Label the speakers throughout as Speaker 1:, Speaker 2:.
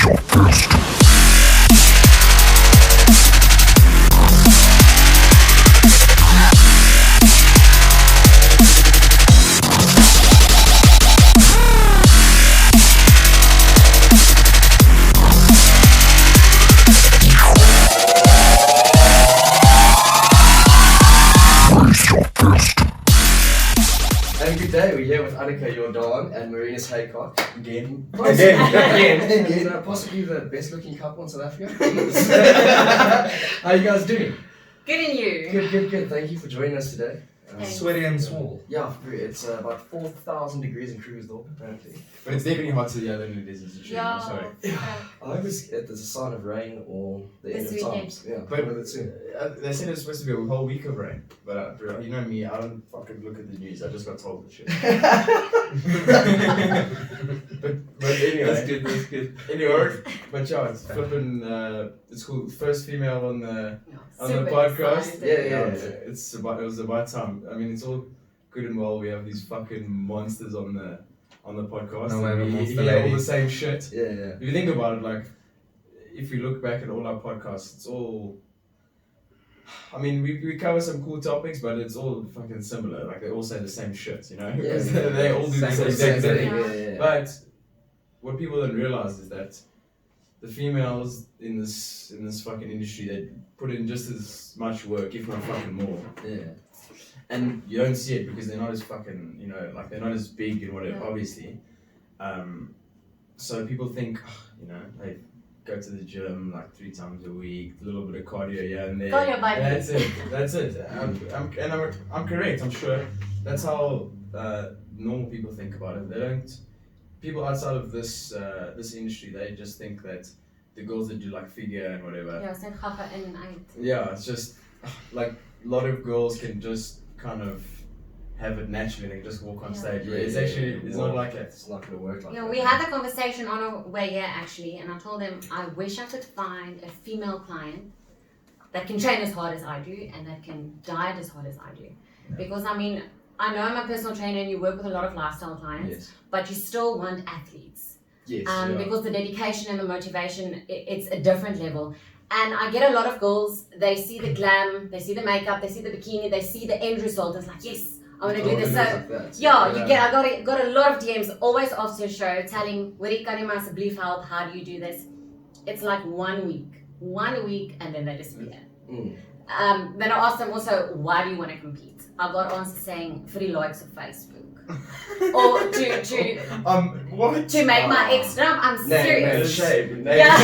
Speaker 1: And good day, we're here with Anneke, Jordaan and Marinus The Alpha Haycock. Again. Possibly the best looking couple in South Africa. How are you guys doing?
Speaker 2: Good and you?
Speaker 1: Good. Thank you for joining us today.
Speaker 3: Sweaty and small.
Speaker 1: Yeah, it's about 4,000 degrees in Krugersdorp apparently.
Speaker 3: But it's definitely hotter here than it is in Sydney.
Speaker 2: Yeah.
Speaker 3: I'm sorry.
Speaker 1: I hope it's a sign of rain or the end
Speaker 2: This
Speaker 1: of
Speaker 2: weekend.
Speaker 1: times. Yeah,
Speaker 3: But
Speaker 1: with it soon.
Speaker 3: They said it's supposed to be a whole week of rain. But you know me, I don't fucking look at the news. I just got told the shit. but anyway.
Speaker 1: That's good.
Speaker 3: Anyway, but yeah, it's flipping. It's called First Female on the
Speaker 2: Super
Speaker 3: podcast.
Speaker 2: excited.
Speaker 1: Yeah.
Speaker 3: It was about time. I mean, it's all good and well. We have these fucking monsters on the podcast.
Speaker 4: No,
Speaker 3: and
Speaker 4: we have a
Speaker 3: we
Speaker 4: monster
Speaker 3: hear all
Speaker 4: lady.
Speaker 3: the same shit.
Speaker 1: Yeah.
Speaker 3: If you think about it, like, if you look back at all our podcasts, it's all. I mean, we cover some cool topics, but it's all fucking similar. Like, they all say the same shit, you know? Because they all do the same
Speaker 4: Same
Speaker 3: thing.
Speaker 4: thing.
Speaker 1: Yeah.
Speaker 3: But what people don't realize is that the females in this fucking industry, they put in just as much work, if not fucking more.
Speaker 1: Yeah.
Speaker 3: And you don't see it because they're not as fucking, you know, like they're not as big and whatever,
Speaker 2: Yeah.
Speaker 3: obviously. So people think, you know, they go to the gym like 3 times a week, a little bit of cardio here and there.
Speaker 2: Cardio, buddy.
Speaker 3: That's it. I'm correct, I'm sure. That's how normal people think about it. They don't. People outside of this industry, they just think that the girls that do like figure and whatever.
Speaker 2: Ja, zijn grappen in en uit.
Speaker 3: Yeah, it's just like a lot of girls can just kind of have it naturally. They can just walk on stage. But it's actually not like that.
Speaker 1: It's not going to work like
Speaker 2: Yeah,
Speaker 1: that.
Speaker 2: we had a conversation on our way here actually, and I told them I wish I could find a female client that can train as hard as I do and that can diet as hard as I do. Because I mean, I know I'm a personal trainer and you work with a lot of lifestyle clients,
Speaker 1: Yes.
Speaker 2: but you still want athletes.
Speaker 1: Yes.
Speaker 2: Because the dedication and the motivation, it's a different level. And I get a lot of girls, they see the glam, they see the makeup, they see the bikini, they see the end result, and it's like, yes, I want to do this. So, I got a lot of DMs always after a show telling, Wiri, kan jy my asseblief help, how do you do this? It's like 1 week, and then they disappear. Then I asked them also, why do you want to compete? I got answers saying, for the likes of Facebook. Or
Speaker 3: What?
Speaker 2: to make my ex, no, I'm serious.
Speaker 1: Shame.
Speaker 2: Yeah.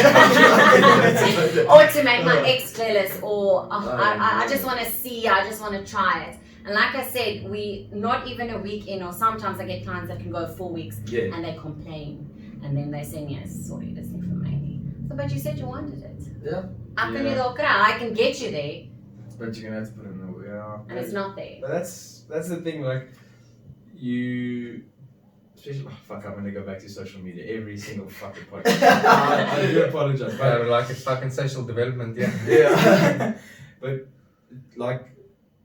Speaker 2: Or to make my ex jealous, or I just want to see, I just want to try it. And like I said, we not even a week in, or sometimes I get clients that can go 4 weeks and they complain. And then they say, yes, sorry, this thing for me. So, but you said you wanted it.
Speaker 1: Yeah.
Speaker 2: I can get you there,
Speaker 3: But you're gonna have to put in the
Speaker 2: and it's not there.
Speaker 3: But that's the thing, like especially fuck, I'm gonna go back to social media every single fucking podcast. I do apologize, but
Speaker 4: Like it's fucking social development, yeah.
Speaker 3: yeah. But like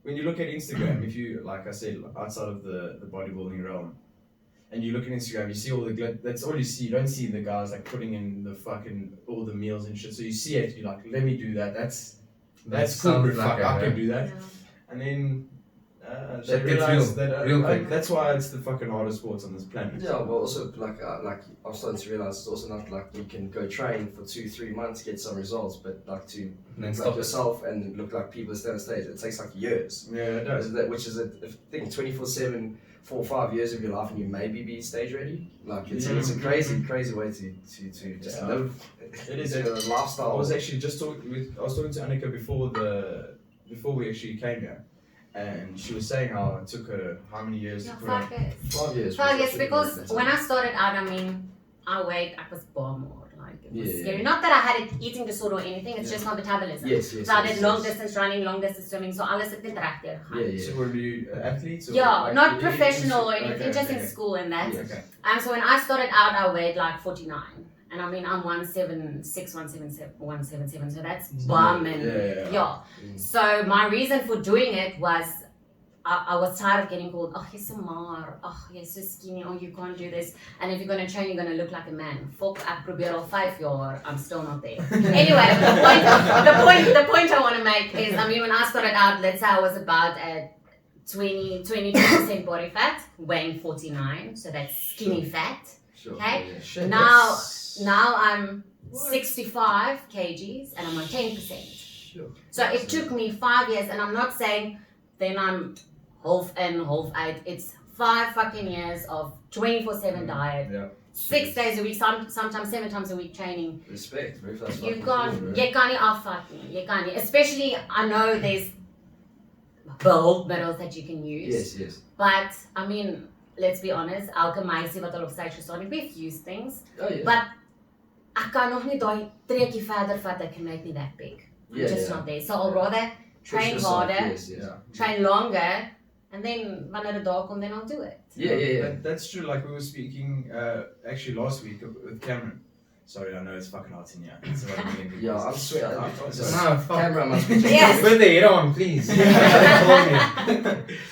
Speaker 3: when you look at Instagram, if you, like I said, outside of the bodybuilding realm, and you look at Instagram, you see all the that's all you see. You don't see the guys like putting in the fucking all the meals and shit. So you see it, you're like, let me do that. That's cool.
Speaker 4: sounds
Speaker 3: Fuck,
Speaker 4: like
Speaker 3: I
Speaker 4: it,
Speaker 3: can
Speaker 4: yeah.
Speaker 3: do that.
Speaker 2: Yeah.
Speaker 3: And then they
Speaker 4: Shit gets
Speaker 3: realize
Speaker 4: real.
Speaker 3: that
Speaker 4: Real
Speaker 3: like,
Speaker 4: quick.
Speaker 3: that's why it's the fucking hardest sports on this planet.
Speaker 1: Yeah, well, also like I'm starting to realize it's also not like you can go train for 2-3 months, get some results, but like to
Speaker 4: And then
Speaker 1: look
Speaker 4: stop
Speaker 1: like
Speaker 4: it.
Speaker 1: yourself and look like people that stand on stage, it takes like years.
Speaker 3: Yeah, it does.
Speaker 1: Which is a thing, 24/7, 4 or 5 years of your life, and you maybe be stage ready. Like it's a crazy way to just live.
Speaker 3: It is
Speaker 1: a
Speaker 3: I
Speaker 1: lifestyle.
Speaker 3: was actually just talking to Anneke before we actually came here, and she was saying how it took her how many years
Speaker 2: Yeah,
Speaker 3: to put on.
Speaker 2: 5 years.
Speaker 1: 5 years.
Speaker 2: 5 years, because when I started out, I mean, I was bomb hard. Like, it was scary. Not that I had an eating disorder or anything, it's just my metabolism.
Speaker 1: Yes.
Speaker 2: So I did long distance running, long distance swimming, so alles het net reg deur gegaan.
Speaker 3: So were you athletes? Or
Speaker 2: Yeah,
Speaker 3: like,
Speaker 2: not
Speaker 3: in
Speaker 2: professional or
Speaker 3: school?
Speaker 2: anything, just in school and that.
Speaker 3: Okay.
Speaker 2: So when I started out, I weighed like 49. And I mean, I'm 176, 177, so that's bum and
Speaker 3: Yeah.
Speaker 2: So my reason for doing it was I was tired of getting called, oh, you're so mar, oh, you're so skinny, oh, you can't do this. And if you're going to train, you're going to look like a man. Fuck, I probeer al 5 jaar, I'm still not there. Anyway, the point I want to make is, I mean, when I started out, let's say I was about at 22% body fat, weighing 49, so that's skinny fat.
Speaker 1: Sure.
Speaker 2: Okay?
Speaker 1: Yeah. Shit,
Speaker 2: Now I'm 65 kgs and I'm on 10%.
Speaker 1: Sure.
Speaker 2: So it took me 5 years, and I'm not saying then I'm half in, half out. It's 5 fucking years of 24/7 diet,
Speaker 3: Yeah.
Speaker 2: 6 days a week, sometimes 7 times a week training.
Speaker 1: Respect. Very fast.
Speaker 2: You can't afvat nie. You can't. Especially, I know there's build medals that you can use.
Speaker 1: Yes.
Speaker 2: But I mean, let's be honest, elke meisie wat al op stage gestaan het, we've used things.
Speaker 1: Oh yeah.
Speaker 2: But ek kan nog nie daai treetjie verder vat, ek can make me that big. I'm
Speaker 1: Yeah,
Speaker 2: just
Speaker 1: yeah.
Speaker 2: not there. So I'll rather train
Speaker 1: Push yourself,
Speaker 2: harder,
Speaker 1: Yes.
Speaker 3: Yeah.
Speaker 2: train longer, and then wanneer die dag kom, then I'll do it.
Speaker 1: Yeah.
Speaker 3: That's true. Like we were speaking actually last week with Cameron. Sorry, I know it's fucking hot in here. It's about a million degrees.
Speaker 1: Yeah, I'm sweating.
Speaker 4: No, fuck.
Speaker 1: Camera must be
Speaker 2: Yes.
Speaker 4: Put the head on, please.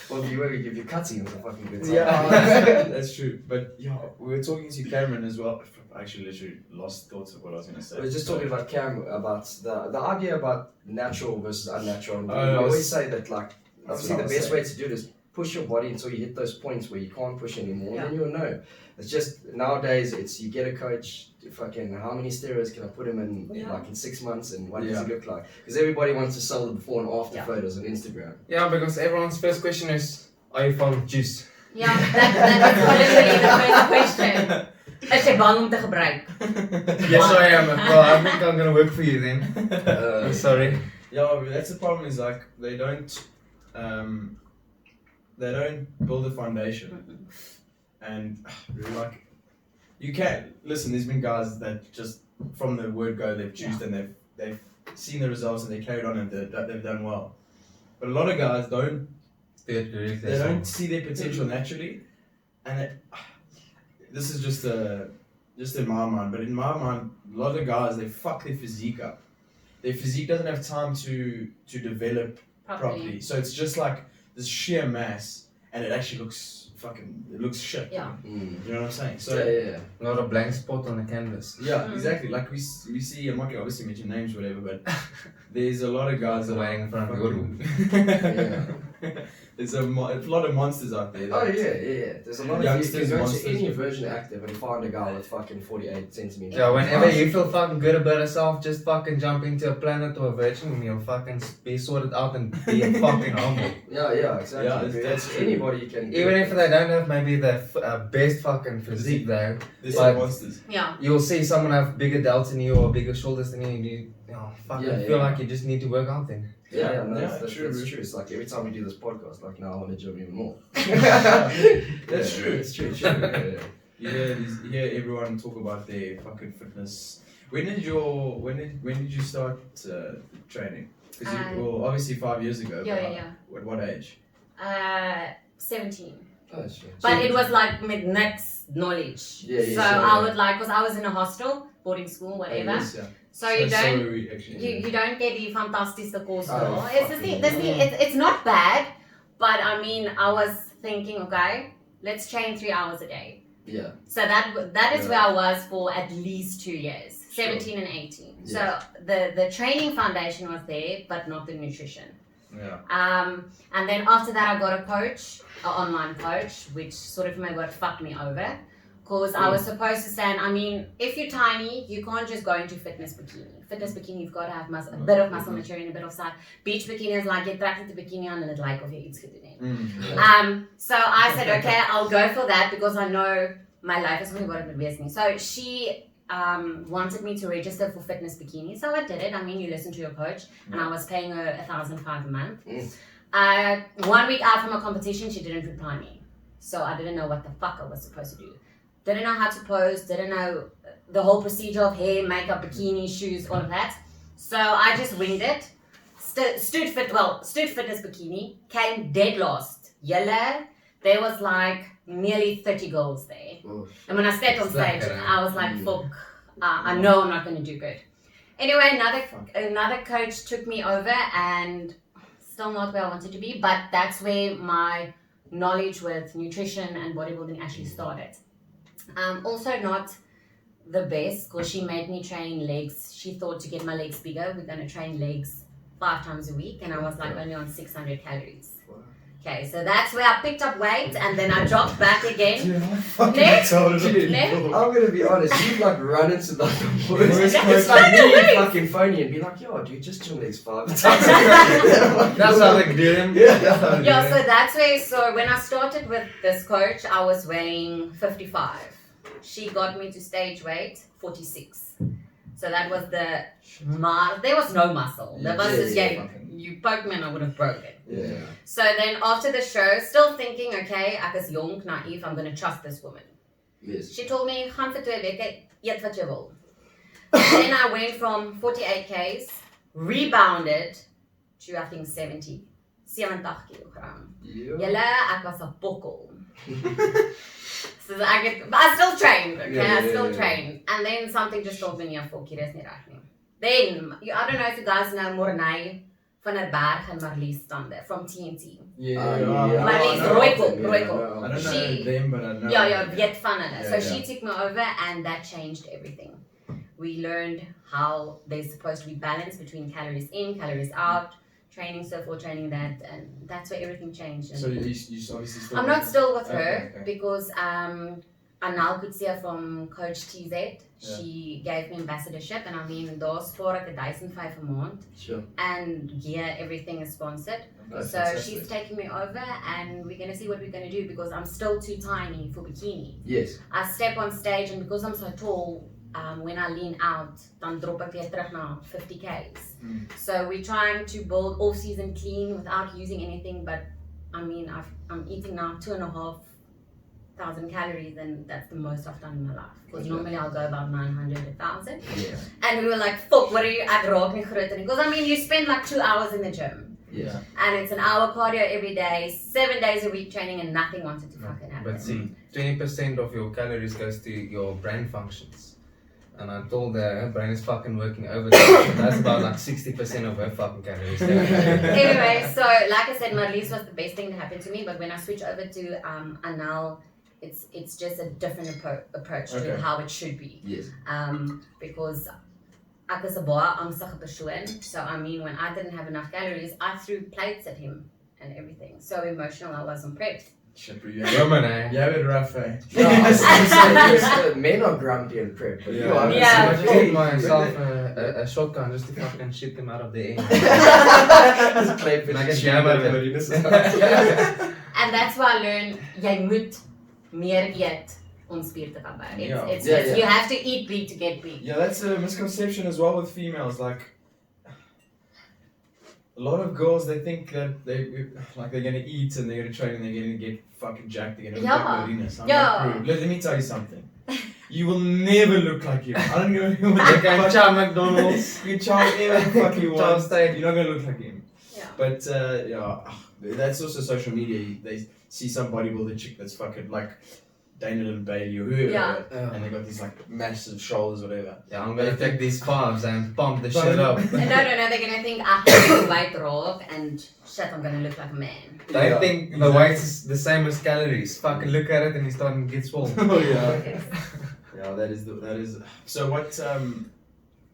Speaker 1: Well, if you're cutting, it's a fucking good time.
Speaker 3: Yeah, that's true. But yeah, we were talking to Cameron as well. I actually literally lost thoughts of what I was going to say.
Speaker 1: We were just talking about about the idea about natural versus unnatural. And
Speaker 3: Oh,
Speaker 1: we
Speaker 3: I was-
Speaker 1: always say that, like, obviously
Speaker 3: what I
Speaker 1: the
Speaker 3: was
Speaker 1: best
Speaker 3: saying.
Speaker 1: way to do it is push your body until you hit those points where you can't push anymore.
Speaker 2: Yeah.
Speaker 1: Then you'll know. It's just nowadays it's you get a coach. Fucking how many steroids can I put him in like in 6 months, and what does he look like? Because everybody wants to sell the before and after photos on Instagram.
Speaker 4: Yeah, because everyone's first question is, are you from juice?
Speaker 2: Yeah, that's literally the first question. Is jy bang om te gebruik?
Speaker 4: Yes, I am. Well, I think I'm gonna work for you then. I'm sorry.
Speaker 3: Yeah, but that's the problem. Is like they don't build a foundation, and like you can't listen. There's been guys that just from the word go they've chosen and they've seen the results and they carried on and they've done well. But a lot of guys don't. They don't see their potential naturally, and this is just in my mind. But in my mind, a lot of guys they fuck their physique up. Their physique doesn't have time to develop properly. So it's just like this sheer mass, and it actually looks shit.
Speaker 2: Yeah.
Speaker 3: You know what I'm saying? So
Speaker 1: Yeah.
Speaker 4: Not a blank spot on the canvas.
Speaker 3: yeah, exactly. Like we see, I'm not gonna obviously mention names or whatever, but there's a lot of guys that
Speaker 4: Waiting in front of your room.
Speaker 3: There's a lot of monsters out there.
Speaker 1: Oh
Speaker 3: that-
Speaker 1: yeah. There's a lot of
Speaker 3: Youngsters,
Speaker 1: you can go to
Speaker 3: monsters.
Speaker 1: any Virgin Active and find a guy with fucking 48 centimeters.
Speaker 4: Yeah, whenever you feel fucking good about yourself, just fucking jump into a planet or a virgin and you'll fucking be sorted out and be fucking humble.
Speaker 1: Yeah, exactly.
Speaker 3: Yeah, that's true.
Speaker 1: Anybody can. do
Speaker 4: Even
Speaker 1: it.
Speaker 4: if they don't have maybe the best fucking physique though,
Speaker 3: There's
Speaker 4: Like-
Speaker 3: some monsters.
Speaker 2: Yeah.
Speaker 4: you'll see someone have bigger delts than you or bigger shoulders than you and you fucking
Speaker 1: Yeah,
Speaker 4: feel
Speaker 1: yeah.
Speaker 4: like you just need to work out then.
Speaker 1: Yeah, no,
Speaker 3: Yeah,
Speaker 1: that's
Speaker 3: true,
Speaker 1: true.
Speaker 3: bro.
Speaker 1: True. It's like every time we do this podcast, like now I want to gym even more.
Speaker 3: That's true.
Speaker 1: It's true. Yeah.
Speaker 3: You hear everyone talk about their fucking fitness. When did you start training? Because well, obviously 5 years ago.
Speaker 2: Yeah.
Speaker 3: At what age?
Speaker 2: 17.
Speaker 1: Oh, that's true.
Speaker 2: But it was like with next knowledge.
Speaker 1: Yeah,
Speaker 2: so
Speaker 1: sure,
Speaker 2: I
Speaker 1: yeah.
Speaker 2: would like, because I was in a hostel, boarding school, whatever.
Speaker 1: yes,
Speaker 3: Yeah.
Speaker 2: So you don't.
Speaker 3: So we actually.
Speaker 2: You don't get the fantastische course.
Speaker 1: Oh,
Speaker 2: It's the thing. It's not bad, but I mean, I was thinking, okay, let's train 3 hours a day.
Speaker 1: Yeah.
Speaker 2: So that is
Speaker 1: Yeah.
Speaker 2: where I was for at least 2 years,
Speaker 1: Sure.
Speaker 2: 17 and 18.
Speaker 1: Yes.
Speaker 2: So the training foundation was there, but not the nutrition.
Speaker 3: Yeah.
Speaker 2: And then after that, I got a coach, an online coach, which sort of maybe what fucked me over. Because I was supposed to stand, I mean, if you're tiny, you can't just go into fitness bikini. Fitness bikini, you've got to have a bit of muscle maturity and a bit of size. Beach bikini is like, jy trek net 'n bikini aan en dit lyk of jy iets gedoen het. So I said, okay, I'll go for that because I know my life is only what it wees nie. So she wanted me to register for fitness bikini. So I did it. I mean, you listen to your coach, and I was paying her $1,500 a month. 1 week out from a competition, she didn't reply me. So I didn't know what the fuck I was supposed to do. Didn't know how to pose, didn't know the whole procedure of hair, makeup, bikini, shoes, all of that. So I just winged it. Stood fitness bikini, came dead last. Yellow, there was like nearly 30 girls there.
Speaker 1: Oh,
Speaker 2: And when I stepped on stage, I was like, fuck, I know I'm not going to do good. Anyway, another coach took me over and Still not where I wanted to be, but that's where my knowledge with nutrition and bodybuilding actually started. Also not the best because she made me train legs. She thought to get my legs bigger, we're going to train legs 5 times a week, and I was like only on 600 calories. Okay, so that's where I picked up weight and then I dropped back again. Next,
Speaker 1: I'm gonna be honest, you'd like run into the woods. It's like me fucking phony and be like, yo, dude, just your legs 5 times.
Speaker 4: That's how they do them.
Speaker 2: Yeah, so that's where, so when I started with this coach, I was weighing 55. She got me to stage weight 46. So that was there was no muscle. There was just, you poked me and I would have broken.
Speaker 1: Yeah.
Speaker 2: So then after the show, still thinking, okay, ek is jong, naive, I'm going to trust this woman.
Speaker 1: Yes.
Speaker 2: She told me, gaan vir 2 weke, eet wat jy wil. Then I went from 48 Ks, rebounded to I think 70 kilogram. Julle, ek was 'n bokkel. So I still trained, okay? I still trained. And then something just told me, nee, fuck, hier is nie reg nie. Then, I don't know if you guys know Mornay van der Berg and Marlies Stander from TNT. Marlies, Rooikop.
Speaker 3: I don't know them, but I know.
Speaker 2: Ja, weet van hulle. So she took me over and that changed everything. We learned how there's supposed to be balance between calories in, calories out, training so for training that, and that's where everything changed. And
Speaker 3: So you obviously still...
Speaker 2: I'm not still with her
Speaker 3: Okay.
Speaker 2: because Anneke Kutsia from Coach TZ, she gave me ambassadorship, and I mean, daar spaar ek 1,500 'n maand.
Speaker 1: Sure.
Speaker 2: And gear, everything is sponsored.
Speaker 3: That's
Speaker 2: So
Speaker 3: fantastic.
Speaker 2: she's taking me over, and we're gonna see what we're gonna do because I'm still too tiny for bikini.
Speaker 1: Yes.
Speaker 2: I step on stage, and because I'm so tall, when I lean out, dan drop ek weer terug na 50 Ks. So we're trying to build off-season clean without using anything, but I mean, I'm eating now 2,500 calories, and that's the most I've done in my life. Because normally I'll go about 900, 1,000.
Speaker 1: Yeah.
Speaker 2: And we were like, fuck, what are you at raak nie groot nie? Because I mean, you spend like 2 hours in the gym.
Speaker 1: Yeah.
Speaker 2: And it's an hour cardio every day, 7 days a week training, and nothing wanted to fucking happen.
Speaker 4: But see, 20% of your calories goes to your brain functions. And I told her, her brain is fucking working overtime. That's about like 60% of her fucking calories.
Speaker 2: Anyway, so like I said, Marlies was the best thing that happened to me. But when I switch over to Anal, it's just a different approach to how it should be.
Speaker 1: Yes.
Speaker 2: Because ek is 'n baie angstige persoon. So I mean, when I didn't have enough calories, I threw plates at him and everything. So emotional, I wasn't prepped.
Speaker 3: Shit,
Speaker 4: Woman, eh?
Speaker 3: you have it rough, eh?
Speaker 1: No, I was gonna say, men are grumpy and prep, but you are.
Speaker 2: Yeah.
Speaker 4: I gave myself a shotgun just to fucking shoot them out of the air.
Speaker 1: Just play
Speaker 4: And I
Speaker 1: pitch.
Speaker 4: can jam at it.
Speaker 2: And that's why I learned, jy moet meer eet om spier te kan bou. It's
Speaker 1: Yeah.
Speaker 2: you have to eat big to get big.
Speaker 3: Yeah, that's a misconception as well with females. Like, a lot of girls, they think that they're gonna eat and they're gonna train and they're gonna get fucking jacked. They're gonna look like Marinus. I'm like, bro, let me tell you something. You will never look like him. I don't know what
Speaker 4: You can chow McDonald's.
Speaker 3: you chow whatever the fuck you
Speaker 4: Chow
Speaker 3: want.
Speaker 4: steak.
Speaker 3: You're not gonna look like him.
Speaker 2: Yeah.
Speaker 3: But that's also social media. They see some bodybuilder chick that's fucking like Daniel and Bailey or whoever,
Speaker 2: Yeah.
Speaker 3: and they got these like massive shoulders, whatever.
Speaker 4: Yeah, I'm gonna take these carbs and pump the shit up.
Speaker 2: No, they're gonna think I have weight rock and shit, I'm gonna look like a man.
Speaker 4: They
Speaker 3: Yeah,
Speaker 4: think the weight is the same as calories. Fucking look at it and you're starting to get swole.
Speaker 3: Oh yeah.
Speaker 2: Yes.
Speaker 3: Yeah, that is. So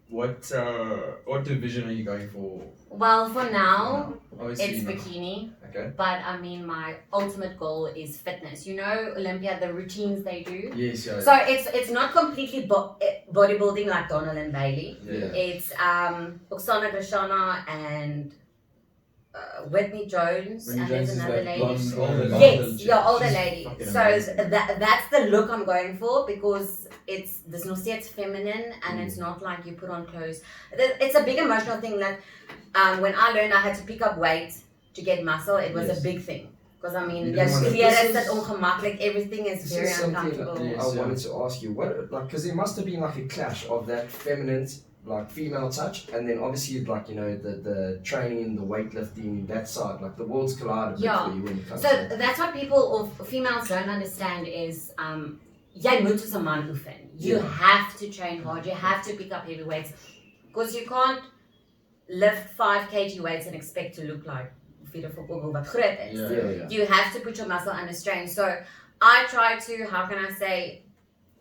Speaker 3: what division are you going for?
Speaker 2: Well, for now,
Speaker 3: Obviously,
Speaker 2: it's
Speaker 3: not.
Speaker 2: bikini.
Speaker 3: Okay.
Speaker 2: But I mean, my ultimate goal is fitness. You know, Olympia, the routines they do.
Speaker 3: Yes, yeah.
Speaker 2: So it's not completely bodybuilding like Donald and Bailey.
Speaker 3: Yeah.
Speaker 2: It's Oksana Grishana and Whitney Jones,
Speaker 3: Whitney
Speaker 2: and
Speaker 3: Jones
Speaker 2: there's
Speaker 3: is
Speaker 2: another
Speaker 3: that
Speaker 2: lady.
Speaker 3: blonde older
Speaker 2: Yes,
Speaker 3: chick.
Speaker 2: your older
Speaker 3: She's
Speaker 2: lady.
Speaker 3: fucking
Speaker 2: So
Speaker 3: amazing.
Speaker 2: that's the look I'm going for because there's no say it's feminine and it's not like you put on clothes. It's a big emotional thing. Like when I learned I had to pick up weight to get muscle, it was a big thing. Because I mean,
Speaker 3: You don't wanna-
Speaker 2: klere is ongemakkelijk, everything is
Speaker 1: This
Speaker 2: very
Speaker 1: is something
Speaker 2: uncomfortable.
Speaker 3: Yes,
Speaker 1: I wanted to ask you, what, like, because there must have been like a clash of that feminine, like female touch, and then obviously like the training, the weightlifting, that side, like the worlds collide a bit
Speaker 2: Yeah.
Speaker 1: for you when it comes
Speaker 2: So
Speaker 1: to
Speaker 2: that's what people or females don't understand is jy moet as a man oefen. You have to train hard, you have to pick up heavy weights because you can't lift 5 kg weights and expect to look like vir 'n voetbalbal wat groot is.
Speaker 1: Yeah.
Speaker 2: You have to put your muscle under strain. So I try to, how can I say,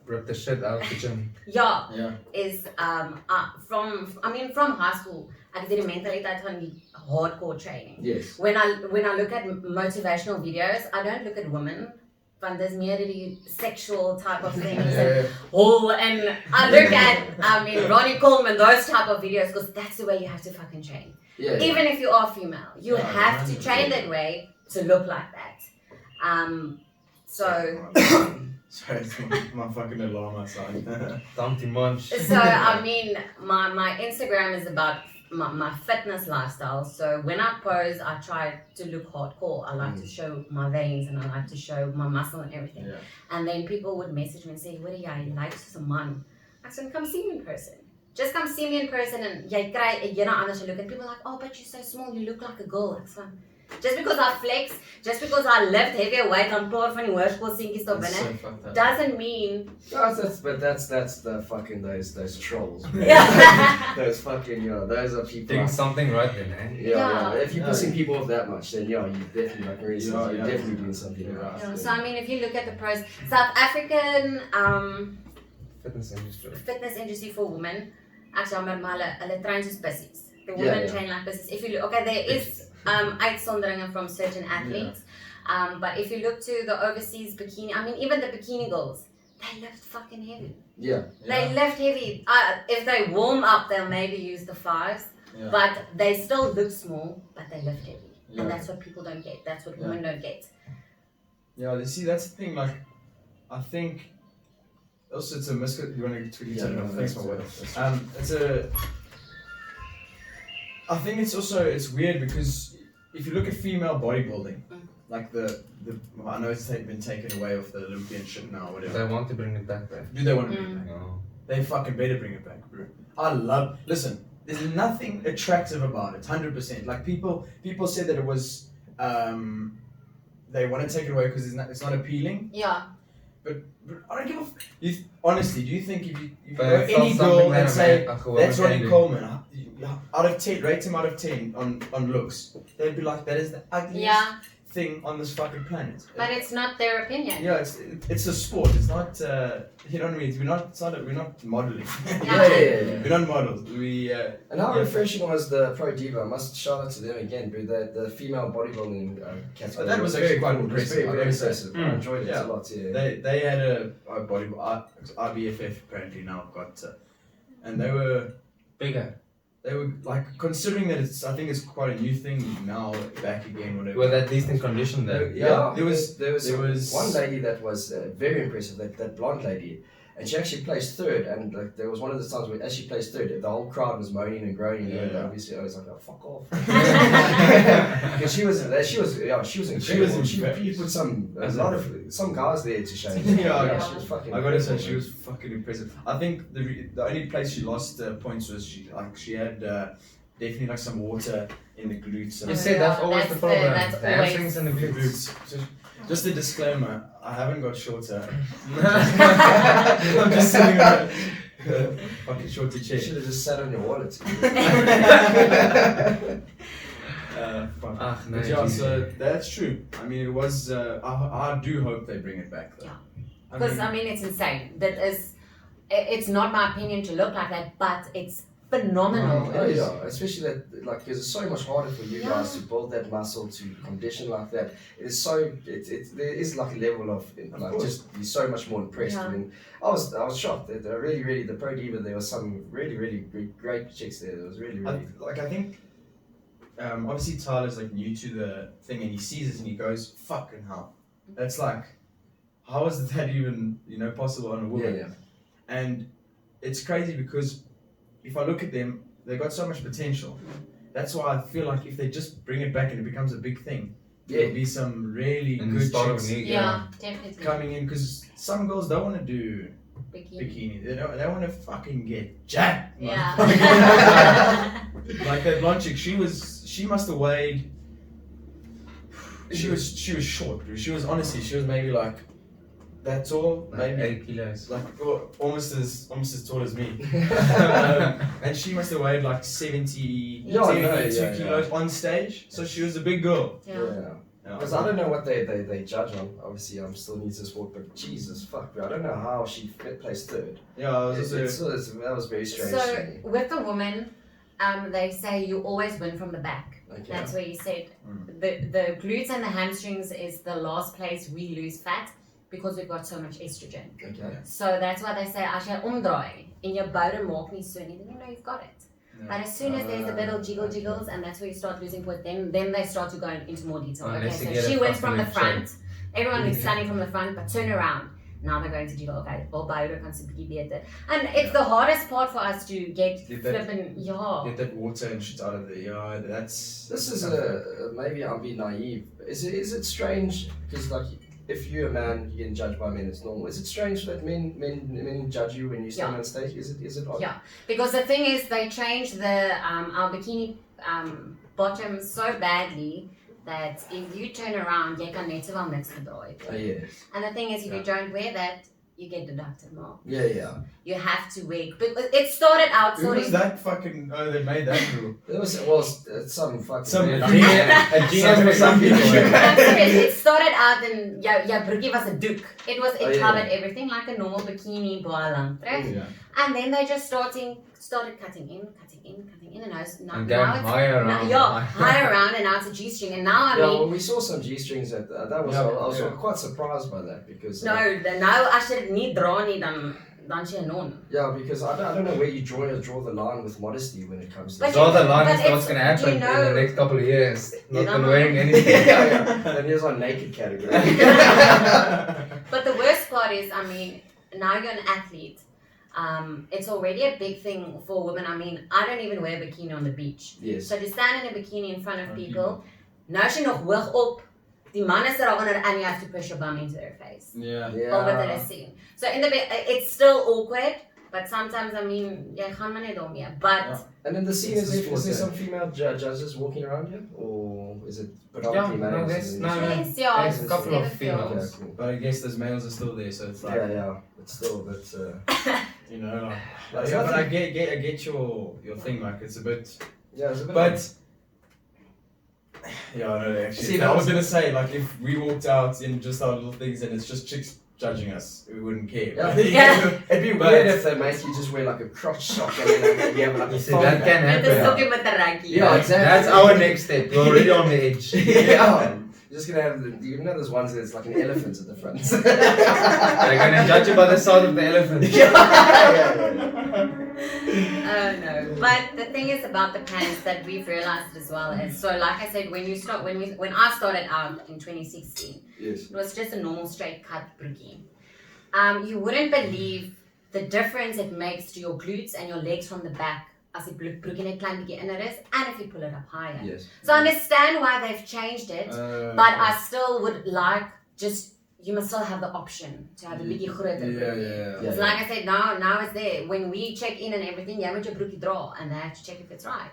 Speaker 4: Rip the shit out of the gym.
Speaker 3: Yeah.
Speaker 2: is from high school, ek het die mentaliteit van die hardcore training.
Speaker 1: Yes.
Speaker 2: When I look at motivational videos, I don't look at women, but there's meer die sexual type of things and I look at Ronnie Coleman, those type of videos, because that's the way you have to fucking train.
Speaker 1: Yeah.
Speaker 2: Even if you are female, you have to train that way to look like that.
Speaker 3: Sorry, it's my fucking alarm outside.
Speaker 4: Dumpty munch.
Speaker 2: So I mean, my Instagram is about my fitness lifestyle. So when I pose, I try to look hardcore. I like to show my veins and I like to show my muscle and everything.
Speaker 3: Yeah.
Speaker 2: And then people would message me and say, "What are you like to man?" I said, "Come see me in person. Just come see me in person and jy kry 'n hele ander look." And people are like, "Oh, but you're so small. You look like a girl." Ek sê, just because I flex, just because I lift heavier weight on paar van die hoërskoolseentjies daar binne, doesn't mean.
Speaker 1: But that's the fucking those trolls.
Speaker 2: Yeah.
Speaker 1: Those fucking those are people.
Speaker 4: Doing something right then, eh?
Speaker 1: Yeah. If you're pissing people off that much, then you definitely you're definitely doing something right.
Speaker 2: Yeah, so I mean, if you look at the pros, South African fitness industry for women, actually, hulle train soos pussies. The women train like pussies. If you look, okay, there is uitsonderingen from certain athletes, but if you look to the overseas bikini, I mean, even the bikini girls, they lift fucking heavy.
Speaker 1: Yeah.
Speaker 2: They lift heavy. If they warm up, they'll maybe use the 5s, but they still look small, but they lift heavy. Yeah. And that's what people don't get. That's what women don't get.
Speaker 3: Yeah, you see, that's the thing. Like, I think also it's a misconception. You want to tweet it? Thanks, my word. It's a. I think it's weird because if you look at female bodybuilding, like I know it's been taken away off the Olympian shit now, whatever.
Speaker 4: They want to bring it back there.
Speaker 3: Do they want to bring it back?
Speaker 4: No.
Speaker 3: They fucking better bring it back, bro. Listen, there's nothing attractive about it, 100%. Like people said that it was, they want to take it away because it's not appealing.
Speaker 2: Yeah.
Speaker 3: But I don't give a honestly, do you think if you go any girl and say, that's Ronnie Coleman, out of 10, rate him out of 10 on looks, they'd be like, that is the ugliest thing on this fucking planet.
Speaker 2: But it's not their opinion.
Speaker 3: Yeah, it's a sport. It's not, you know what I mean? We're not modeling.
Speaker 1: Yeah.
Speaker 3: We're not models.
Speaker 1: And how refreshing was the Pro Diva? I must shout out to them again, but the female bodybuilding category.
Speaker 3: That was actually quite impressive.
Speaker 1: Very impressive. I enjoyed it a lot. Yeah.
Speaker 3: They had a IBFF apparently now got, and they were
Speaker 4: bigger.
Speaker 3: They were like considering that I think it's quite a new thing now back again. Whatever.
Speaker 4: Well, at least in condition there.
Speaker 1: There was one lady that was very impressive. That blonde lady, and she actually placed third. And like there was one of the times where as she placed third, the whole crowd was moaning and groaning. And obviously, I was like, "Oh, fuck off." Because she was incredible. She put some guys there to shame.
Speaker 3: She
Speaker 1: was fucking.
Speaker 3: I gotta say, she was fucking impressive. I think the only place she lost points was she had definitely like some water in the glutes.
Speaker 4: You said that's always the problem.
Speaker 2: That's
Speaker 4: the hamstrings and the glutes.
Speaker 3: Just a disclaimer, I haven't got shorter. I'm just sitting on a fucking shorty chair.
Speaker 1: You should have just sat on your wallet.
Speaker 3: Fuck. But yeah, so that's true. I mean, it was. I do hope they bring it back though.
Speaker 2: Yeah. Because I mean, it's insane. It's not my opinion to look like that, but it's phenomenal.
Speaker 1: Especially that, like, because it's so much harder for you guys to build that muscle, to condition like that. It's so, there is like a level of like, just, you're so much more impressed. I mean, I was shocked. Really, the Pro Diva, there was some really great chicks there. It was really.
Speaker 3: Like, I think, obviously Tyler's like new to the thing and he sees it and he goes, fucking hell. That's like, how is that even, possible on a woman?
Speaker 1: Yeah.
Speaker 3: And it's crazy because if I look at them, they've got so much potential. That's why I feel like if they just bring it back and it becomes a big thing, there'll be some really good chicks
Speaker 2: definitely
Speaker 3: coming in, because some girls don't want to do bikini. They want to fucking get jacked.
Speaker 2: Yeah.
Speaker 3: Like that blonde chick, she must have weighed. She was short. She was maybe like that tall,
Speaker 4: Like
Speaker 3: maybe
Speaker 4: 8 kilos.
Speaker 3: like almost as tall as me. And she must have weighed like 72 kilos on stage. So she was a big girl.
Speaker 2: Yeah.
Speaker 1: Because I don't know what they judge on. Obviously, I'm still new to sport, but Jesus, fuck, I don't know how she placed third.
Speaker 3: Yeah,
Speaker 1: that was very strange to
Speaker 2: So
Speaker 1: me.
Speaker 2: with the women, they say you always win from the back.
Speaker 1: Okay.
Speaker 2: That's where you said the glutes and the hamstrings is the last place we lose fat because we've got so much estrogen.
Speaker 1: Okay.
Speaker 2: So that's why they say as jy omdraai en jou boude maak nie so nie, then you know you've got it. But as soon as there's a bit of jiggles, and that's where you start losing weight, then they start to go into more detail. Okay, so she went from the front. Everyone is standing from the front, but turn around. Now they're going to jiggle. Okay, well, boude kan se bietjie beter. And it's the hardest part for us to get flipping.
Speaker 3: Get that water and shit out of there. Yeah, that's.
Speaker 1: This is maybe I'm being naive. Is it strange? Because like, if you're a man, you're getting judged by men. It's normal. Is it strange that men judge you when you stand on stage? Is it odd?
Speaker 2: Yeah, because the thing is, they changed our bikini bottoms so badly that if you turn around, jy kan net so wel niks gedraai het.
Speaker 1: Yes.
Speaker 2: And the thing is, if you don't wear that, you get deducted more.
Speaker 1: Yeah.
Speaker 2: You have to wear. But it started out.
Speaker 3: Who was that fucking? Oh, they made that rule.
Speaker 1: It was some fucking.
Speaker 3: A genius for some people.
Speaker 2: I'm serious. It started out in jou broekie was a doek. It covered everything like a normal bikini, baie lank, right?
Speaker 3: Yeah.
Speaker 2: And then they just started cutting in, and now it's
Speaker 4: higher around.
Speaker 2: Higher around, and now it's a G-string, and now
Speaker 1: well, we saw some G-strings that was. I was quite surprised by that because.
Speaker 2: No, as jy dit nie dra nie, dan jy 'n non.
Speaker 1: Yeah, because I don't know where you draw the line with modesty when it comes to.
Speaker 2: But
Speaker 4: Draw the line
Speaker 2: but
Speaker 4: is what's going to happen in the next couple of years. Not
Speaker 2: Yeah.
Speaker 4: wearing anything.
Speaker 1: yeah. Then here's our naked category.
Speaker 2: But the worst part is, I mean, now you're an athlete. It's already a big thing for women. I mean, I don't even wear a bikini on the beach.
Speaker 1: Yes.
Speaker 2: So to stand in a bikini in front of people, nou as jy nog hoog op, die man is daaronder and you have to push your bum into their face.
Speaker 3: Yeah.
Speaker 2: Or what they're seeing. So in the it's still awkward, but sometimes, I mean, jy gaan maar net daarmee. But
Speaker 1: And in the scene, is there some female judges walking around here, or is it predominantly males?
Speaker 2: there's
Speaker 4: There's a couple of females.
Speaker 1: Okay, cool.
Speaker 3: But I guess those males are still there, so it's like.
Speaker 1: Yeah. But still, that's.
Speaker 3: You know,
Speaker 1: Like,
Speaker 3: but I get your thing, like it's a bit.
Speaker 1: Yeah, it's a bit.
Speaker 3: But yeah, no, actually,
Speaker 1: See,
Speaker 3: I was gonna say like if we walked out in just our little things and it's just chicks judging us, we wouldn't care.
Speaker 1: Yeah. It'd be weird if they make you just wear like a crotch sock and then you have like a
Speaker 4: See,
Speaker 1: phone
Speaker 4: that
Speaker 1: bag.
Speaker 4: can
Speaker 2: met 'n
Speaker 4: happen.
Speaker 2: sokkie met 'n randjie.
Speaker 1: Yeah, exactly.
Speaker 4: That's our next step. We're already on the edge.
Speaker 1: Yeah. You're just gonna have those ones that's like an elephant at the front.
Speaker 4: They're going to judge you by the size of the elephant.
Speaker 2: Oh no. But the thing is about the pants that we've realized as well is, so like I said, when I started out in 2016,
Speaker 1: Yes.
Speaker 2: it was just a normal straight cut broekie. You wouldn't believe the difference it makes to your glutes and your legs from the back as die broekie net klein bietjie inner is, and if you pull it up higher.
Speaker 1: Yes.
Speaker 2: So I understand why they've changed it, but I still would like you must still have the option to have a bietjie groter broekie.
Speaker 3: Yeah.
Speaker 2: So like I said, now it's there. When we check in and everything, jy moet jou broekie dra and they have to check if it's right.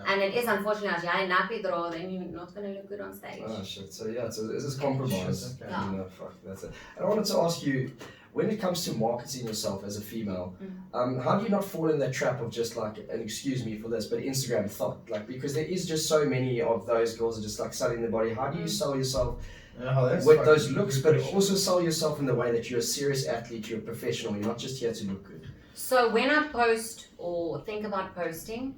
Speaker 2: And it is unfortunate, as jy 'n nappy dra, then you're not going to look good on stage.
Speaker 1: Oh shit. So yeah, so this is compromise.
Speaker 3: Shit, okay.
Speaker 2: Yeah.
Speaker 1: No, fuck, that's it. And I wanted to ask you, when it comes to marketing yourself as a female, how do you not fall in that trap of just like, and excuse me for this, but Instagram thought, like, because there is just so many of those girls that are just like selling their body. How do you sell yourself with those looks, but also sell yourself in the way that you're a serious athlete, you're a professional, you're not just here to look good?
Speaker 2: So when I post or think about posting,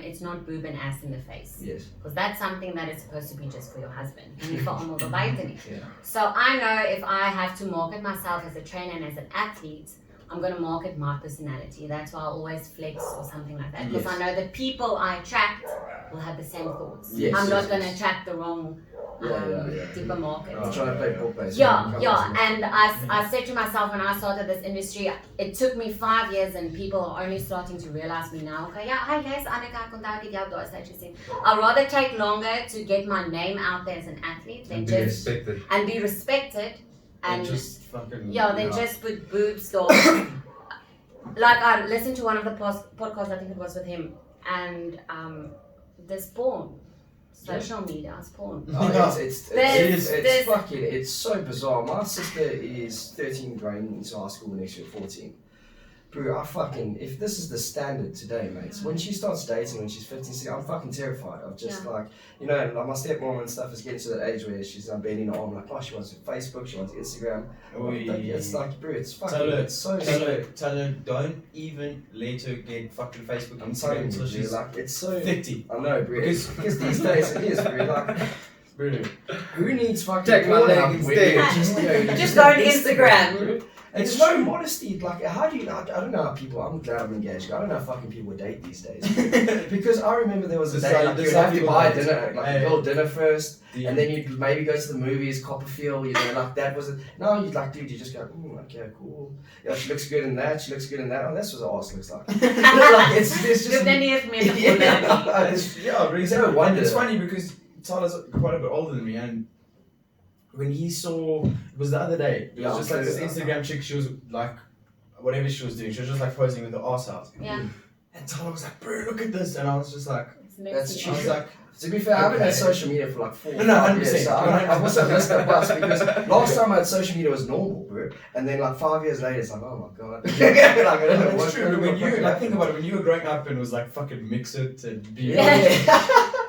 Speaker 2: it's not boob and ass in the face.
Speaker 1: Yes.
Speaker 2: Because that's something that is supposed to be just for your husband. Nie vir almal daarbuiten nie.
Speaker 1: Yeah.
Speaker 2: So I know if I have to market myself as a trainer and as an athlete, I'm going to market my personality. That's why I always flex or something like that. Because I know the people I attract will have the same thoughts.
Speaker 1: Yes,
Speaker 2: I'm not
Speaker 1: yes,
Speaker 2: going to attract the wrong type of market.
Speaker 1: I'm trying to play ball base.
Speaker 2: Yeah. And I said to myself when I started this industry, it took me 5 years and people are only starting to realize me now. Okay, yeah, hi guys, Anneke, ek onthou ek het jou op daai stage gesien. I'd rather take longer to get my name out there as an athlete than be respected. And
Speaker 3: just fucking
Speaker 2: then just put boobs or like I listened to one of the podcasts, I think it was with him, and this porn Social media is porn.
Speaker 1: Oh,
Speaker 2: There's-
Speaker 1: it's so bizarre. My sister is 13 going into high school next year, 14. Bro, if this is the standard today, mates, when she starts dating when she's 15, 16, I'm fucking terrified of just like my stepmom and stuff is getting to that age where she's bending her arm, like, oh, she wants Facebook, she wants Instagram. It's like, bro, it's fucking, it's so
Speaker 3: Tell her, don't even let her get fucking Facebook.
Speaker 1: I'm telling
Speaker 3: until
Speaker 1: you,
Speaker 3: she's
Speaker 1: like, it's so
Speaker 3: 50.
Speaker 1: I know, bro.
Speaker 3: Because
Speaker 1: These days it is, bro. Like,
Speaker 3: Bro,
Speaker 1: who needs fucking
Speaker 4: Check my leg instead.
Speaker 2: Just go on Instagram.
Speaker 1: Bro. And there's no modesty. Like, how do you? I don't know how people. I'm glad I'm engaged. I don't know how fucking people date these days. Because I remember there was a day like you'd have to buy dinner, like a girl dinner first, and then you'd maybe go to the movies, Copperfield. Like that was it. No, you'd like, dude, you just go, okay, cool. Yeah, she looks good in that. She looks good in that. Oh, that's what her ass looks like. Like it's just.
Speaker 2: Good then you've met
Speaker 3: really.
Speaker 1: No wonder.
Speaker 3: It's funny because Tyler's quite a bit older than me, and when he saw, it was the other day, it was just like this Instagram chick, she was like, whatever she was doing, she was just like posing with her ass out.
Speaker 2: Yeah.
Speaker 3: And Tyler was like, bro, look at this. And I was just like,
Speaker 1: That's
Speaker 3: I was like,
Speaker 1: to be fair, I haven't had social media for like 4
Speaker 3: No,
Speaker 1: 5 years.
Speaker 3: 100%.
Speaker 1: So I must missed the bus because last time I had social media was normal, bro. And then like 5 years later, it's like, oh my god. Like, I don't know
Speaker 3: it's true, but when you, like, think about it, when you were growing up and was like, fucking mix it and be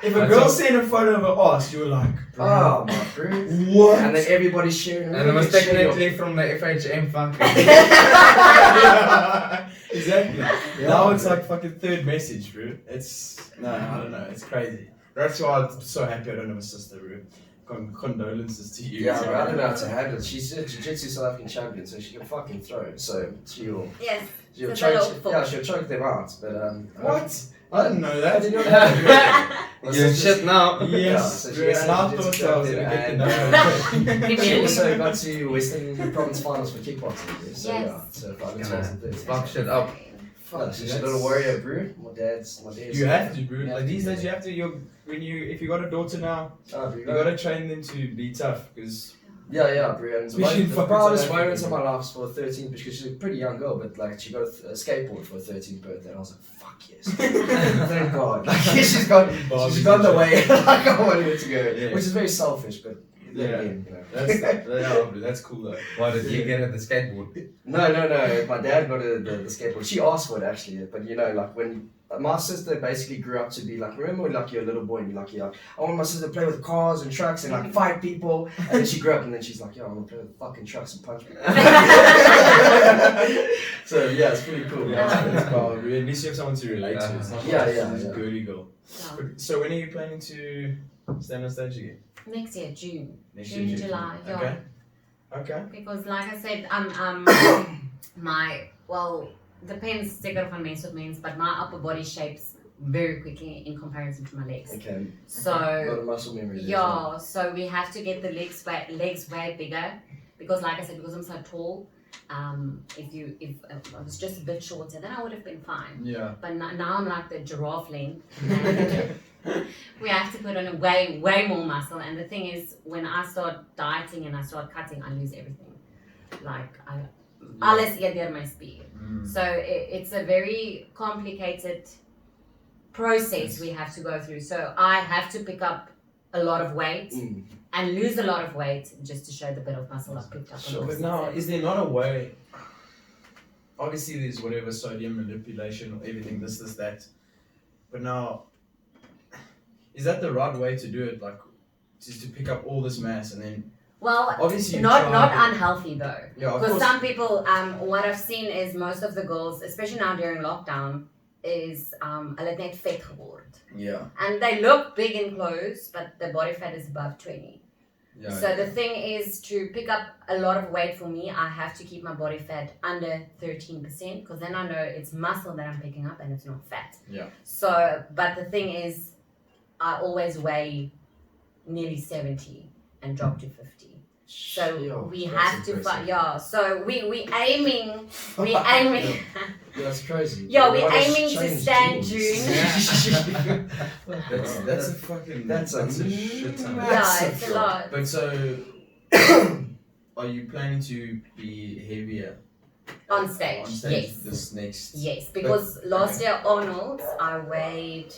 Speaker 3: if a girl sent a photo of her ass, you were like, bro.
Speaker 1: Oh my bro.
Speaker 3: What?
Speaker 1: And then everybody's sharing.
Speaker 4: And it was technically from the FHM fucking.
Speaker 3: Exactly.
Speaker 1: Yeah.
Speaker 3: Now it's like fucking third message, bro. I don't know, it's crazy. That's why I'm so happy I don't have a sister, bro. Condolences to you.
Speaker 1: Yeah, I don't know how to handle it. She's a jiu-jitsu South African champion, so she can fucking throw it. So she'll
Speaker 2: Yes.
Speaker 1: she'll choke them out. But
Speaker 3: What? I didn't know that.
Speaker 4: You're shit now.
Speaker 3: Yes,
Speaker 1: so
Speaker 3: bro.
Speaker 1: she's
Speaker 3: And I
Speaker 1: a
Speaker 3: thought
Speaker 1: jiu-jitsu
Speaker 3: I was
Speaker 1: champion
Speaker 3: gonna get to know.
Speaker 1: She also got to Western Province finals for kickboxing. So
Speaker 2: Yes.
Speaker 1: yeah, so five and
Speaker 4: Yeah,
Speaker 1: 12 and
Speaker 4: fuck shit up.
Speaker 1: Yeah, she's a little warrior, bro. My dad's.
Speaker 3: You have to, bro.
Speaker 1: You have
Speaker 3: Like these
Speaker 1: to,
Speaker 3: days, you have to. If you got a daughter now,
Speaker 1: Oh, bro,
Speaker 3: you gotta train them to be tough, because
Speaker 1: Yeah, bro. And
Speaker 3: Especially in
Speaker 1: the
Speaker 3: fucking
Speaker 1: proudest
Speaker 3: South Africa.
Speaker 1: moments of my life was for 13th because she's a pretty young girl, but like she got a skateboard for her 13th birthday, and I was like, fuck yes. Thank God. Like she's gone the way like I wanted it to go,
Speaker 3: Yeah.
Speaker 1: which is very selfish, but then
Speaker 3: Yeah.
Speaker 1: again, you know.
Speaker 3: that's cool though.
Speaker 4: Why did you get at the skateboard?
Speaker 1: No. My dad got the skateboard. She asked for it actually, but you know, like when my sister basically grew up to be like, remember when like you're a little boy and you're like, yeah, I want my sister to play with cars and trucks and like fight people, and then she grew up and then she's like, yeah, I want to play with fucking trucks and punch people. So yeah, it's pretty cool.
Speaker 3: Well, at least you have someone to relate to. It's not
Speaker 1: Yeah,
Speaker 3: like
Speaker 1: yeah,
Speaker 3: she's a
Speaker 1: yeah.
Speaker 3: girly girl. So when are you planning to stand on stage again?
Speaker 2: Next year, June.
Speaker 3: Next
Speaker 2: June,
Speaker 3: year,
Speaker 2: July, yeah.
Speaker 3: Okay. Okay.
Speaker 2: Because like I said, depends zeker van mens tot mens, but my upper body shapes very quickly in comparison to my legs.
Speaker 1: Okay.
Speaker 2: So
Speaker 1: A lot of muscle memory. there as well.
Speaker 2: yeah, so we have to get the legs way bigger because like I said, because I'm so tall, if I was just a bit shorter, then I would have been fine.
Speaker 3: Yeah.
Speaker 2: But now I'm like the giraffe length. We have to put on a way more muscle. And the thing is, when I start dieting and I start cutting, I lose everything. Like alles eerder my spier. So it's a very complicated process we have to go through. So I have to pick up a lot of weight and lose a lot of weight just to show the bit of muscle I've picked up.
Speaker 1: Sure.
Speaker 3: But now, is there not a way? Obviously, there's whatever sodium manipulation or everything, this, that. But now, is that the right way to do it? Like, just to pick up all this mass and then.
Speaker 2: Well,
Speaker 3: Obviously, you
Speaker 2: not
Speaker 3: try-
Speaker 2: unhealthy though.
Speaker 3: Yeah, of
Speaker 2: Because
Speaker 3: course.
Speaker 2: some people, what I've seen is most of the girls, especially now during lockdown, is hulle het net vet geword.
Speaker 3: Yeah.
Speaker 2: And they look big in clothes, but the body fat is above 20.
Speaker 3: Yeah.
Speaker 2: So the thing is to pick up a lot of weight for me, I have to keep my body fat under 13% because then I know it's muscle that I'm picking up and it's not fat.
Speaker 3: Yeah.
Speaker 2: So, but the thing is, I always weigh nearly 70 and drop to 50. So we have to fight. Yeah. So we aiming.
Speaker 1: Yeah, that's crazy.
Speaker 2: Yeah, we
Speaker 1: What has
Speaker 2: aiming to
Speaker 1: changed
Speaker 2: stand
Speaker 1: genes?
Speaker 2: June.
Speaker 3: That's a fucking.
Speaker 1: That's a
Speaker 3: shit ton.
Speaker 2: Yeah, it's a lot.
Speaker 3: But so, are you planning to be heavier
Speaker 2: On stage, yes.
Speaker 3: this next?
Speaker 2: Yes, because last year Arnold, I weighed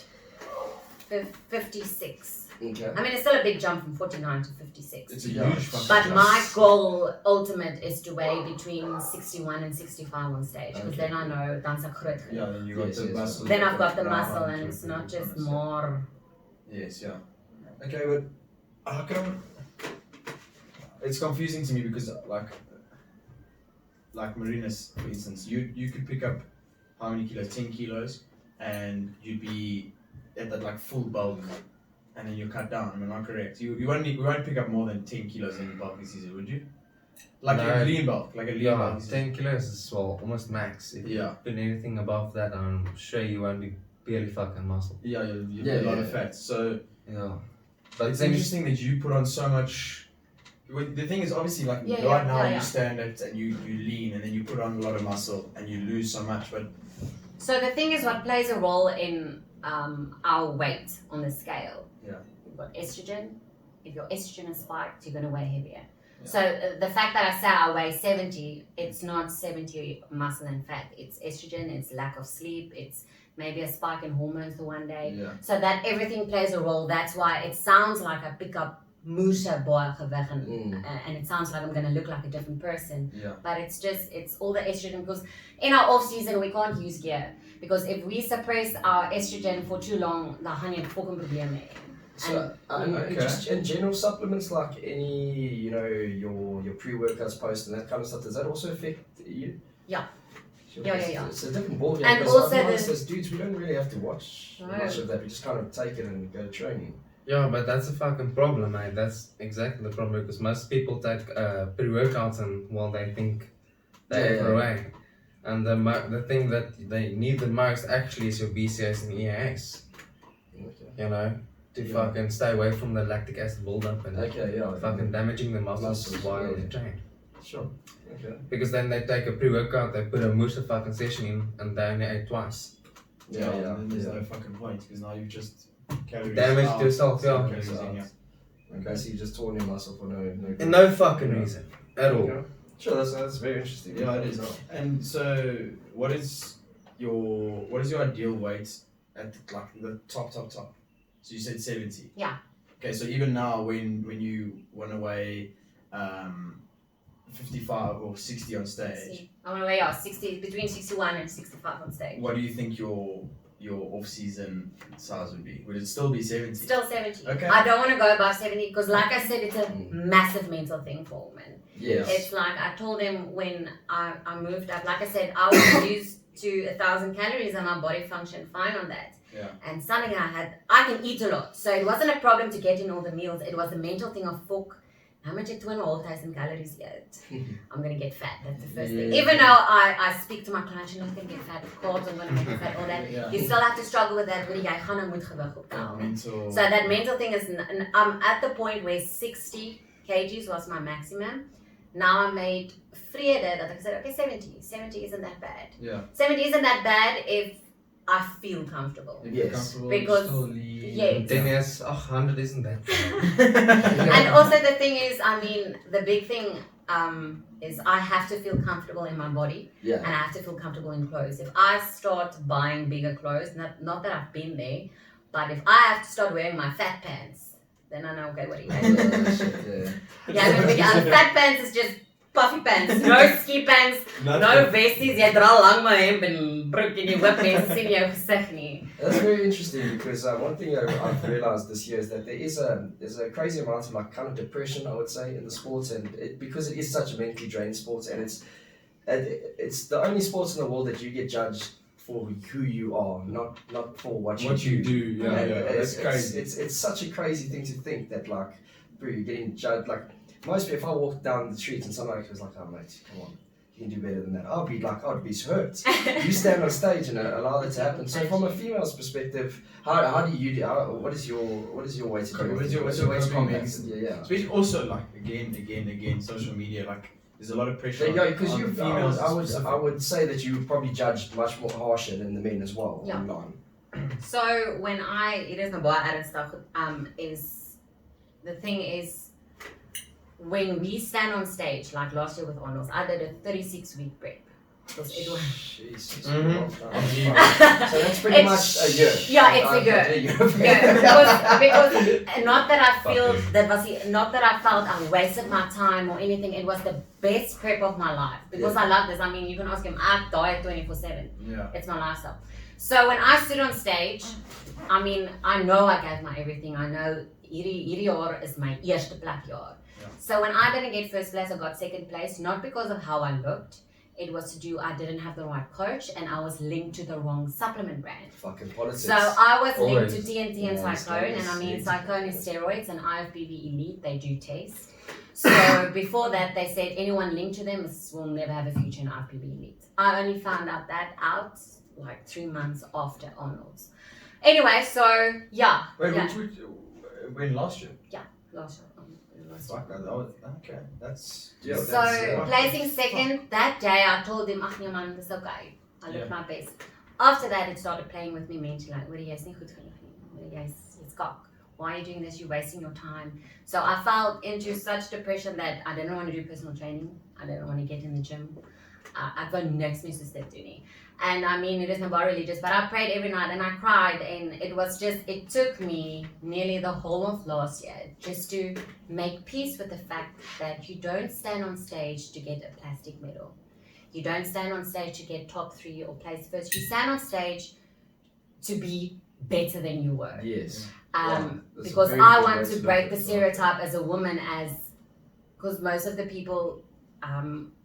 Speaker 2: 56.
Speaker 1: Okay.
Speaker 2: I mean, it's still a big jump from 49 to 56.
Speaker 3: It's a
Speaker 1: Yeah.
Speaker 3: huge fucking
Speaker 2: But
Speaker 3: jump.
Speaker 2: my goal ultimate is to weigh between 61 and 65 on stage. Because
Speaker 1: Okay.
Speaker 2: then I know dan's ek groot.
Speaker 3: Yeah, then you got
Speaker 1: Yes,
Speaker 3: the
Speaker 1: yes,
Speaker 3: muscle.
Speaker 2: Then
Speaker 3: you
Speaker 2: I've got the
Speaker 3: round,
Speaker 2: muscle and
Speaker 3: you
Speaker 2: it's
Speaker 3: got
Speaker 2: not
Speaker 3: the
Speaker 2: just
Speaker 3: bonus,
Speaker 2: more.
Speaker 3: Yes, yeah. Okay, but how come it's confusing to me because like Marinus, for instance, you could pick up how many kilos? 10 kilos, and you'd be at that like full bulk, and then you cut down. Am I not correct? You won't pick up more than 10 kilos in bulk this season, would you? Like
Speaker 4: No.
Speaker 3: a lean bulk, like a lean bulk. this
Speaker 4: 10 kilos is well, almost max. If
Speaker 3: Yeah.
Speaker 4: you put anything above that, I'm sure you won't be barely fucking muscle.
Speaker 3: Yeah, you
Speaker 1: Yeah,
Speaker 3: have a lot
Speaker 1: yeah,
Speaker 3: of fat. So
Speaker 4: Yeah. But
Speaker 3: it's
Speaker 4: then
Speaker 3: interesting that you put on so much. Well, the thing is, obviously, like
Speaker 2: Yeah,
Speaker 3: right
Speaker 2: yeah,
Speaker 3: now,
Speaker 2: yeah,
Speaker 3: you
Speaker 2: yeah.
Speaker 3: stand it and you lean, and then you put on a lot of muscle and you lose so much. But
Speaker 2: So the thing is, what plays a role in our weight on the scale.
Speaker 3: Yeah.
Speaker 2: You've got estrogen. If your estrogen is spiked, you're going to weigh heavier.
Speaker 3: Yeah.
Speaker 2: So the fact that I say I weigh 70, it's not 70 muscle and fat. It's estrogen, it's lack of sleep, it's maybe a spike in hormones the one day.
Speaker 3: yeah,
Speaker 2: So that everything plays a role. That's why it sounds like I pick up moesje baie gewig and it sounds like I'm going to look like a different person.
Speaker 3: yeah,
Speaker 2: But it's all the estrogen, because in our off season we can't use gear, because if we suppress our estrogen for too long, dan gaan jy fucking probleme hê.
Speaker 1: So,
Speaker 3: Okay.
Speaker 1: just in general supplements like any, your pre-workouts post and that kind of stuff, does that also affect you?
Speaker 2: Yeah.
Speaker 1: Sure.
Speaker 2: Yeah.
Speaker 1: It's a different ballgame.
Speaker 2: And
Speaker 1: because
Speaker 2: also
Speaker 1: I've noticed
Speaker 2: the-
Speaker 1: as dudes, we don't really have to watch
Speaker 2: No.
Speaker 1: much of that. We just kind of take it and go to training.
Speaker 4: Yeah, but that's a fucking problem, mate. That's exactly the problem, because most people take pre-workouts and they think they're
Speaker 1: Yeah.
Speaker 4: away. And the thing that they need the most actually is your BCAAs and EAAs,
Speaker 1: Okay.
Speaker 4: to
Speaker 1: Yeah.
Speaker 4: fucking stay away from the lactic acid buildup and
Speaker 1: Okay, yeah.
Speaker 4: fucking damaging the muscles
Speaker 1: Muscles,
Speaker 4: while
Speaker 1: yeah.
Speaker 4: you train.
Speaker 1: Sure. Okay.
Speaker 4: Because then they take a pre-workout, they put a Musa fucking session in, and they only ate twice.
Speaker 3: yeah.
Speaker 1: Yeah.
Speaker 3: And then there's no fucking point because now you've just calories
Speaker 4: Damaged
Speaker 3: out,
Speaker 4: yourself, yeah.
Speaker 3: calories in, yeah.
Speaker 1: Okay, so you just torn your muscle for no
Speaker 4: And no fucking reason at all.
Speaker 1: Okay. Sure, that's very interesting.
Speaker 3: Yeah, it is. And so, what is your ideal weight at like the top? So you said 70.
Speaker 2: Yeah.
Speaker 3: Okay, so even now, when you want to weigh 55 or 60 on stage,
Speaker 2: I want to weigh 60, between 61 and 65 on stage.
Speaker 3: what do you think your off-season size would be? Would it still be 70?
Speaker 2: Still 70.
Speaker 3: Okay.
Speaker 2: I don't want to go above 70 because, like I said, it's a
Speaker 1: Mm.
Speaker 2: massive mental thing for women.
Speaker 1: Yes.
Speaker 2: It's like I told them when I moved up, like I said, I was used to 1,000 calories and my body functioned fine on that.
Speaker 3: Yeah.
Speaker 2: And suddenly I can eat a lot. So it wasn't a problem to get in all the meals. It was the mental thing of, fuck, how much 2,500 calories yet? I'm going to get fat. That's the first thing.
Speaker 1: Yeah.
Speaker 2: Even though I speak to my clients, you're not going to get fat. Carbs, I'm going to make you fat, all that.
Speaker 3: Yeah.
Speaker 2: You still have to struggle with that. When you gaan nou moet gewig optel.
Speaker 3: Mental.
Speaker 2: So that mental thing is, I'm at the point where 60 kgs was my maximum. Now I made vrede that I said, okay, 70. 70 isn't that bad.
Speaker 3: Yeah.
Speaker 2: 70 isn't that bad if I feel comfortable.
Speaker 3: If you're
Speaker 1: Yes.
Speaker 3: comfortable,
Speaker 2: Because-
Speaker 3: still lean.
Speaker 2: yeah.
Speaker 4: And 10 years, 100 isn't that bad.
Speaker 2: And also the thing is, I mean, the big thing is I have to feel comfortable in my body
Speaker 1: Yeah.
Speaker 2: and I have to feel comfortable in clothes. If I start buying bigger clothes, not that I've been there, but if I have to start wearing my fat pants, then I know, okay, what are you doing?
Speaker 1: Yeah.
Speaker 2: Yeah, fat pants is just puffy pants, no ski pants, no vesties. Jy dra lang my hemp en broek en jy hoop mense sien jou gesig nie.
Speaker 1: That's very interesting because one thing I've realized this year is that there's a crazy amount of like kind of depression, I would say, in the sports, and because it is such a mentally drained sport, and it's the only sports in the world that you get judged for who you are, not for what you
Speaker 3: do. Yeah,
Speaker 1: And
Speaker 3: yeah. That's crazy.
Speaker 1: It's such a crazy thing to think that like, bro, you're getting judged. Like most people, if I walk down the street and somebody was like, "Oh mate, come on, you can do better than that," I'd be hurt. You stand on stage and allow that to happen. So from a female's perspective, how do you do? What is your way to do?
Speaker 3: What's your way to combat?
Speaker 1: Yeah.
Speaker 3: Especially also like again, social media, like there's a lot of pressure.
Speaker 1: Yeah, because
Speaker 3: on
Speaker 1: you
Speaker 3: females.
Speaker 1: I would say that you would probably judge much more harsher than the men as well.
Speaker 2: Yeah.
Speaker 1: Online.
Speaker 2: So when it is my boy added stuff, is the thing is when we stand on stage, like last year with Arnold's, I did a 36-week prep. Because it was...
Speaker 1: Jesus.
Speaker 4: Mhm.
Speaker 1: So that's pretty much a year.
Speaker 2: Yeah, it's a year. Because not that I feel not that I felt I wasted my time or anything. It was the best prep of my life because I love this. I mean, you can ask him. I diet 24/7.
Speaker 3: Yeah.
Speaker 2: It's my lifestyle. So when I stood on stage, I mean, I know I gave my everything. I know hierdie jaar is my eerste plek jaar. So when I didn't get first place, I got second place. Not because of how I looked. It was to do, I didn't have the right coach and I was linked to the wrong supplement brand.
Speaker 1: Fucking politics.
Speaker 2: So I was linked to
Speaker 4: Always.
Speaker 2: TNT and
Speaker 1: Yeah,
Speaker 2: Cyclone, and I mean
Speaker 1: steroids.
Speaker 2: Cyclone is steroids and IFBB Elite, they do taste. So before that they said anyone linked to them will never have a future in IFBB Elite. I only found out that like 3 months after Arnold's. Anyway, so yeah.
Speaker 3: Wait,
Speaker 2: yeah.
Speaker 3: which when last year?
Speaker 2: Last year.
Speaker 3: Fuck, that was, okay, that's...
Speaker 1: Yeah,
Speaker 2: So
Speaker 1: that's,
Speaker 2: placing second, that day I told him, ach nee man, this is okay. I looked my best. After that it started playing with me mentally, like, hoor jy's nie goed genoeg nie. Hoor jy's kak. Why are you doing this? You're wasting your time. So I fell into such depression that I didn't want to do personal training. I didn't want to get in the gym. I got niks meer soos dit doen nie. And I mean, it is not about religious, but I prayed every night and I cried, and it took me nearly the whole of last year just to make peace with the fact that you don't stand on stage to get a plastic medal. You don't stand on stage to get top 3 or place first. You stand on stage to be better than you were.
Speaker 1: yes.
Speaker 2: That's
Speaker 1: a
Speaker 2: because
Speaker 1: very
Speaker 2: I
Speaker 1: good
Speaker 2: want
Speaker 1: way
Speaker 2: to
Speaker 1: to
Speaker 2: break
Speaker 1: look
Speaker 2: the
Speaker 1: at it.
Speaker 2: stereotype as a woman because most of the people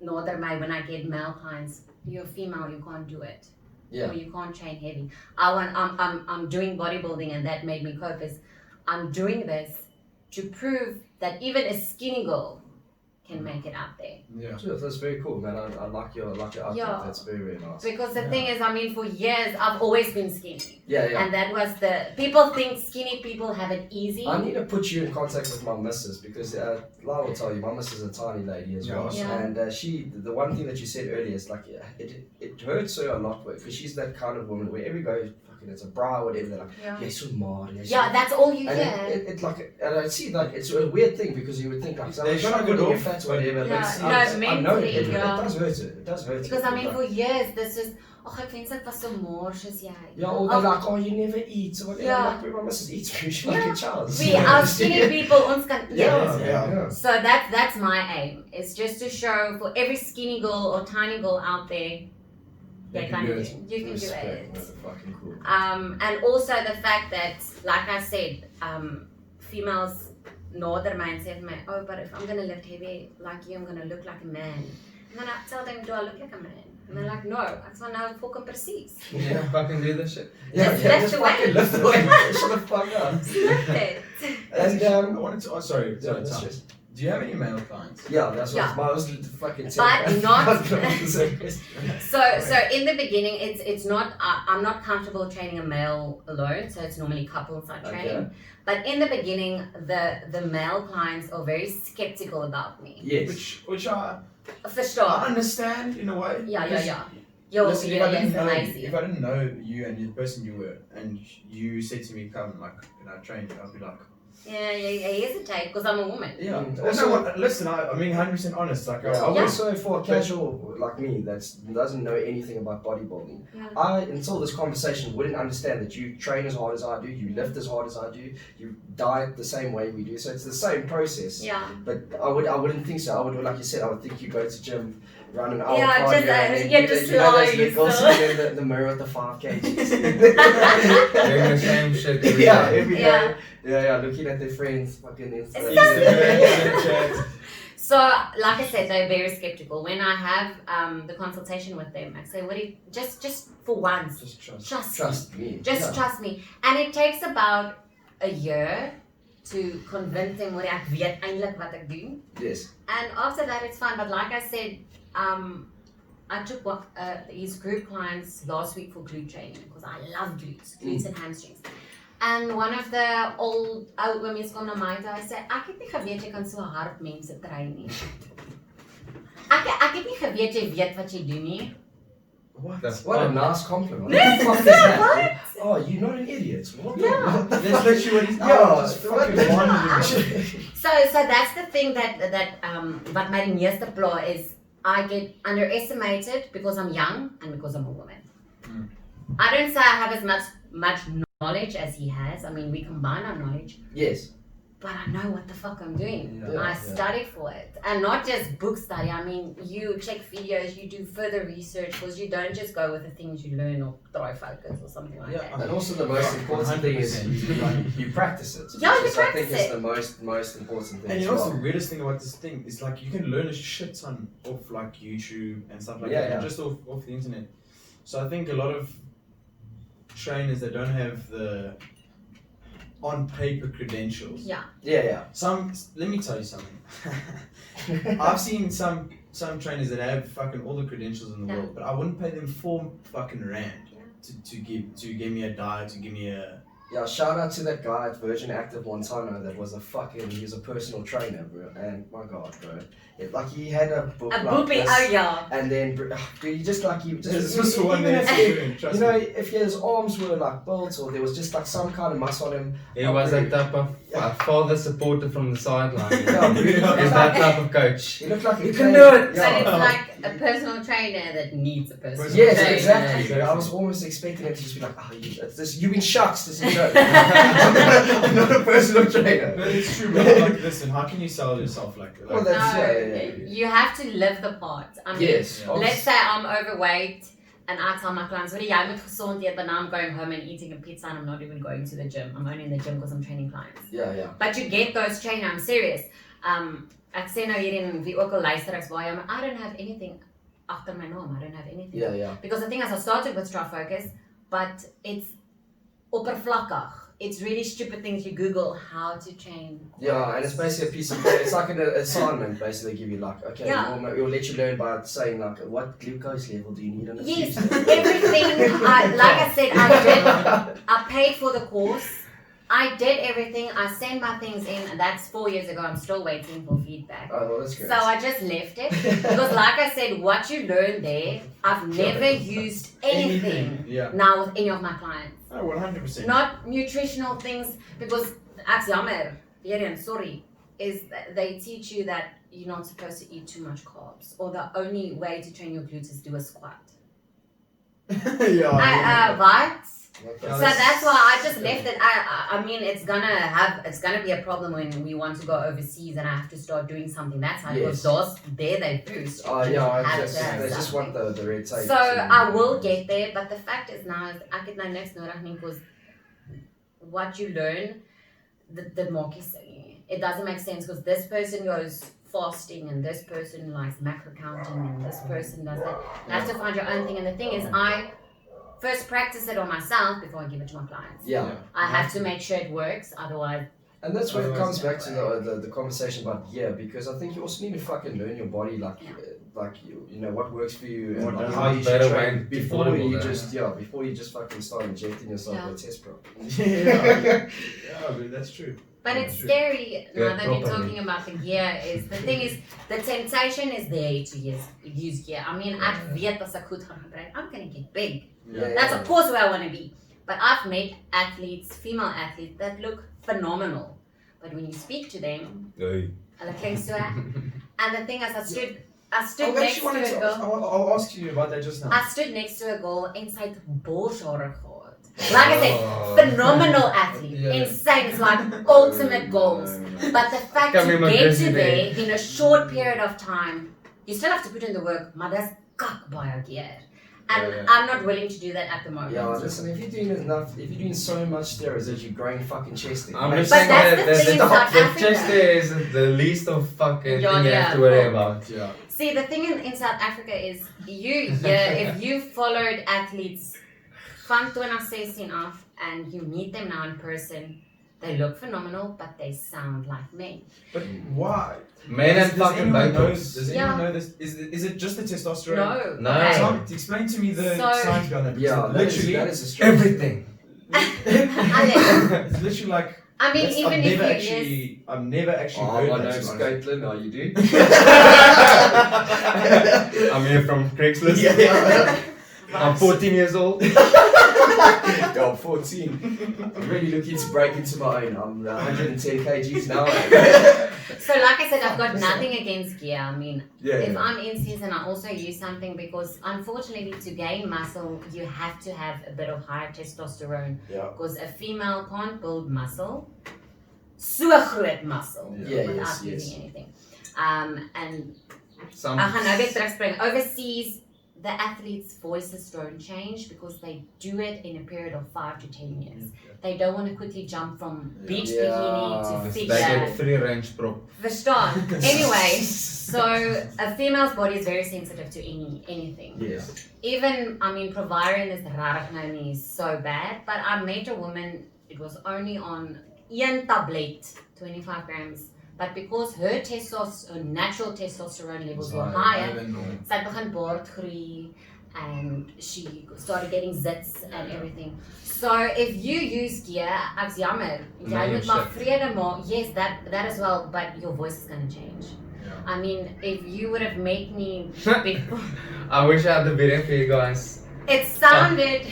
Speaker 2: know that when I get male clients, you're female, you can't do it.
Speaker 1: Yeah.
Speaker 2: Or you can't train heavy. I'm doing bodybuilding and that made me cope is I'm doing this to prove that even a skinny girl can make it out there.
Speaker 3: Yeah.
Speaker 1: Sure, that's very cool, man. I like your outlook.
Speaker 2: Yeah.
Speaker 1: That's very, very nice.
Speaker 2: Because the thing is, I mean, for years I've always been skinny.
Speaker 1: Yeah.
Speaker 2: And that was people think skinny people have it easy.
Speaker 1: I need to put you in contact with my missus because Lau will tell you, my missus is a tiny lady as well.
Speaker 2: Yeah.
Speaker 1: And the one thing that you said earlier is like, it hurts her a lot because she's that kind of woman where every go, fucking, it's a bra or whatever, they're like, yeah, so mad.
Speaker 2: Yeah, that's all you
Speaker 1: and
Speaker 2: hear.
Speaker 1: it like, and I see like, it's a weird thing because you would think like,
Speaker 3: They're trying to get
Speaker 1: your
Speaker 3: off,
Speaker 1: fat, whatever.
Speaker 2: Yeah,
Speaker 1: But
Speaker 2: no,
Speaker 1: I know
Speaker 2: mentally,
Speaker 1: it does hurt it. It does hurt
Speaker 2: Because
Speaker 1: it.
Speaker 2: I mean, for years, this is, ek wens ek was so mors as jy.
Speaker 1: Yeah, or they're like, oh, you never eat. So what?
Speaker 2: Yeah.
Speaker 1: Like, my missus eats food. She's like a child.
Speaker 2: We are skinny people, ons kan eet.
Speaker 1: Yeah.
Speaker 2: So that's my aim. It's just to show for every skinny girl or tiny girl out there, you can do
Speaker 1: Respect,
Speaker 2: it.
Speaker 1: that's fucking cool.
Speaker 2: And also the fact that, like I said, females nader my and say to me, oh, but if I'm going to lift heavy like you, I'm going to look like a man. And then I tell them, do I look like a man? And they're like, no, ek sal nou fucking presies.
Speaker 4: Yeah, fucking do this shit.
Speaker 2: That's
Speaker 1: just
Speaker 2: the way.
Speaker 1: fucking lift the way. Shut the fuck up.
Speaker 2: Lift it.
Speaker 1: And
Speaker 3: I wanted to, sorry,
Speaker 1: yeah, that's
Speaker 3: Tom.
Speaker 1: just,
Speaker 3: Do you have any male clients?
Speaker 1: yeah, that's what
Speaker 2: Yeah.
Speaker 1: I was fucking
Speaker 2: But not-
Speaker 1: So
Speaker 2: So in the beginning, it's not. I'm not comfortable training a male alone. So it's normally couples I train.
Speaker 1: Okay.
Speaker 2: But in the beginning, the male clients are very skeptical about me.
Speaker 1: yes.
Speaker 3: Which I
Speaker 2: Verstaan?
Speaker 3: understand in a way.
Speaker 2: Yeah.
Speaker 3: because
Speaker 2: You're
Speaker 3: Listen, if I didn't know,
Speaker 2: amazing.
Speaker 3: if I didn't know you and the person you were, and you said to me, "Come, like, train you," I'd be like,
Speaker 2: Yeah, I hesitate because I'm a woman.
Speaker 3: "Yeah."
Speaker 1: Also,
Speaker 3: listen, I mean, 100% honest. Like, I
Speaker 1: Yeah.
Speaker 3: was,
Speaker 1: Also, for a casual like me that doesn't know anything about bodybuilding,
Speaker 2: Yeah.
Speaker 1: I, until this conversation, wouldn't understand that you train as hard as I do, you lift as hard as I do, you diet the same way we do. So it's the same process.
Speaker 2: Yeah.
Speaker 1: But I wouldn't think so. I would, like you said, I would think you go to gym, run an hour
Speaker 2: Yeah,
Speaker 1: cardio,
Speaker 2: just,
Speaker 1: and then
Speaker 2: yeah,
Speaker 1: you
Speaker 2: just
Speaker 1: know those
Speaker 2: slide,
Speaker 1: girls
Speaker 2: so.
Speaker 1: sitting in the mirror with the 5 kgs.
Speaker 4: Doing the same shit every
Speaker 1: Yeah,
Speaker 4: day.
Speaker 1: every day. Yeah, looking at their friends, fucking
Speaker 2: It's So, like I said, they're very skeptical. When I have the consultation with them, I say, "What do you just for once,
Speaker 1: Just trust me.
Speaker 2: just
Speaker 1: Yeah.
Speaker 2: trust me." And it takes about a year to convince them what ek weet eintlik wat ek doen.
Speaker 1: Yes.
Speaker 2: And after that, it's fine. But like I said, I took these group clients last week for glute training because I love glutes and hamstrings. And one of the old women kom na my toe, hy sê, "Ek het nie geweet jy kan so hard mense train nie." Ek het nie geweet jy weet wat jy doen nie.
Speaker 1: What?
Speaker 4: That's
Speaker 1: What a
Speaker 4: fun.
Speaker 1: nice compliment. What the fuck is that? Oh, you're not an idiot. What the,
Speaker 2: Yeah.
Speaker 1: what the
Speaker 3: That's literally what he's
Speaker 1: Yeah,
Speaker 3: fucking wondering.
Speaker 2: So that's the thing that what my meeste pla is I get underestimated because I'm young and because I'm a woman. I don't say I have as much knowledge as he has. I mean, we combine our knowledge.
Speaker 1: Yes.
Speaker 2: But I know what the fuck I'm doing.
Speaker 1: Yeah,
Speaker 2: I studied for it. And not just book study. I mean, you check videos, you do further research because you don't just go with the things you learn or throw focus or something like that.
Speaker 1: And also the most important thing is you practice it.
Speaker 2: Yeah, you
Speaker 1: I think
Speaker 2: practice
Speaker 1: it's
Speaker 2: it.
Speaker 1: the most important thing.
Speaker 3: And
Speaker 1: as
Speaker 3: you know what's
Speaker 1: well.
Speaker 3: the weirdest thing about this thing? It's like you can learn a shit ton off like YouTube and stuff like that, just off the internet. So I think a lot of trainers that don't have the on paper credentials.
Speaker 2: Yeah.
Speaker 3: Let me tell you something. I've seen some trainers that have fucking all the credentials in the world, but I wouldn't pay them £4 to give me a diet, to give me a.
Speaker 1: Yeah, shout out to that guy at Virgin Active Montana that was he was a personal trainer, bro. And my god, bro. Like he had a book like this, and then he just
Speaker 3: This was one
Speaker 1: even
Speaker 3: day.
Speaker 1: if if his arms were like built or there was just like some kind of muscle on him.
Speaker 4: He was a type of father supporter from the sideline. He's
Speaker 1: Yeah,
Speaker 4: that type of coach.
Speaker 1: he looked like
Speaker 4: You can do it!
Speaker 2: But it's like a personal trainer that needs a personal trainer.
Speaker 1: Yes, exactly. I was almost expecting him to just be like, you've been shocked. This is joke. I'm not a personal trainer.
Speaker 3: But it's true, but like, listen, how can you sell yourself like
Speaker 1: Well, that's
Speaker 2: You have to live the part. I mean,
Speaker 1: yes.
Speaker 2: let's say I'm overweight and I tell my clients, jy moet gezond eet, but now I'm going home and eating a pizza and I'm not even going to the gym. I'm only in the gym because I'm training clients.
Speaker 1: Yeah.
Speaker 2: But you get those trainers, I'm serious. Ek sê nou hier en wie ook al luister ek baie, maar I don't have anything after my naam. I don't have anything.
Speaker 1: Yeah.
Speaker 2: Because the thing is, I started with Strong Focus, but it's oppervlakkig. It's really stupid things you Google how to train.
Speaker 1: Yeah, and it's basically a piece of it's like an assignment basically give you like, okay, we'll let you learn by saying like, what glucose level do you need on a
Speaker 2: Yes,
Speaker 1: Tuesday?
Speaker 2: everything, like I said, I paid for the course. I did everything. I sent my things in, and that's 4 years ago. I'm still waiting for feedback.
Speaker 1: Oh, well, that's great.
Speaker 2: So I just left it because, like I said, what you learn there, I've never used anything now with any of my clients.
Speaker 3: Oh, 100%.
Speaker 2: Not nutritional things because, sorry, is that they teach you that you're not supposed to eat too much carbs, or the only way to train your glutes is do a squat. Right? So that's why I just left it. I mean, it's gonna be a problem when we want to go overseas and I have to start doing something. That's how because those there they boost.
Speaker 1: They just want the red tape.
Speaker 2: So I will get there, but the fact is now I get my next nodig because what you learn, the mark is it doesn't make sense because this person goes fasting and this person likes macro counting and this person does that. You have to find your own thing, and the thing is I first practice it on myself before I give it to my clients. I have to make sure it works, otherwise.
Speaker 1: And that's where it comes back to the conversation about because I think you also need to fucking learn your body like you know what works for you and like how you should train before you just fucking start injecting yourself with test prop.
Speaker 3: But that's true.
Speaker 2: But it's scary now that we're talking about the gear. The thing is, the temptation is there to use gear. I mean, ek weet as ek goed gaan gebruik, I'm gonna get big. That's of course where I want to be. But I've met female athletes that look phenomenal. But when you speak to them, hulle klink so. And the thing is, I stood next to a girl.
Speaker 3: I'll ask you about that just now.
Speaker 2: I stood next to a girl and sy het borshare gehad. Like I said, phenomenal athlete, insane, it's like ultimate goals. But the fact to get to there in a short period of time, you still have to put in the work, maar that's kak baie gear. And I'm not willing to do that at the moment.
Speaker 1: Yeah, listen, if you're doing so much steroids that you're growing fucking chest.
Speaker 4: I'm just saying that the chest hair is the least of fucking thing you have to worry about. Yeah.
Speaker 2: See, the thing in South Africa is if you followed athletes from 2016 off and you meet them now in person, they look phenomenal, but they sound like men.
Speaker 3: But why?
Speaker 4: Men and fucking botox.
Speaker 3: Does anyone know this? Is it just the testosterone?
Speaker 2: No. Okay.
Speaker 3: So, explain to me the science behind that.
Speaker 1: Yeah,
Speaker 3: literally
Speaker 1: that is
Speaker 4: everything.
Speaker 3: It's literally like.
Speaker 2: I mean, even if
Speaker 3: I've never actually heard that.
Speaker 1: Scotland, no, you do.
Speaker 4: I'm here from Craigslist. I'm 14 years old.
Speaker 1: Yo, I'm 14. I'm really looking to break into my own. I'm 110 kgs now.
Speaker 2: So like I said, I've got nothing against gear. I mean,
Speaker 1: Yeah,
Speaker 2: if
Speaker 1: yeah.
Speaker 2: I'm in season, I also use something because unfortunately to gain muscle, you have to have a bit of higher testosterone.
Speaker 1: Yeah.
Speaker 2: Because a female can't build muscle. So groot muscle.
Speaker 1: Yeah,
Speaker 2: without
Speaker 1: yes,
Speaker 2: using
Speaker 1: yes.
Speaker 2: anything. And
Speaker 4: Some,
Speaker 2: I gaan nou weer terugspring. Overseas, the athletes' voices don't change because they do it in a period of 5 to 10 years. They don't want to quickly jump from beach bikini to
Speaker 4: they
Speaker 2: figure.
Speaker 4: get free range prop.
Speaker 2: Verstaan. Anyway, so a female's body is very sensitive to anything.
Speaker 1: Yes.
Speaker 2: Even, I mean, providing is rarig so bad, but I met a woman, it was only on 1 tablet, 25 grams. But because her natural testosterone levels were higher, sy het begin baardgroei and she started getting zits and everything. So if you use gear, ek's jammer, jy moet maar vrede maak. Yes, that as well, but your voice is going to change.
Speaker 3: Yeah.
Speaker 2: I mean, if you would have made me before,
Speaker 4: I wish I had the video for you guys.
Speaker 2: it sounded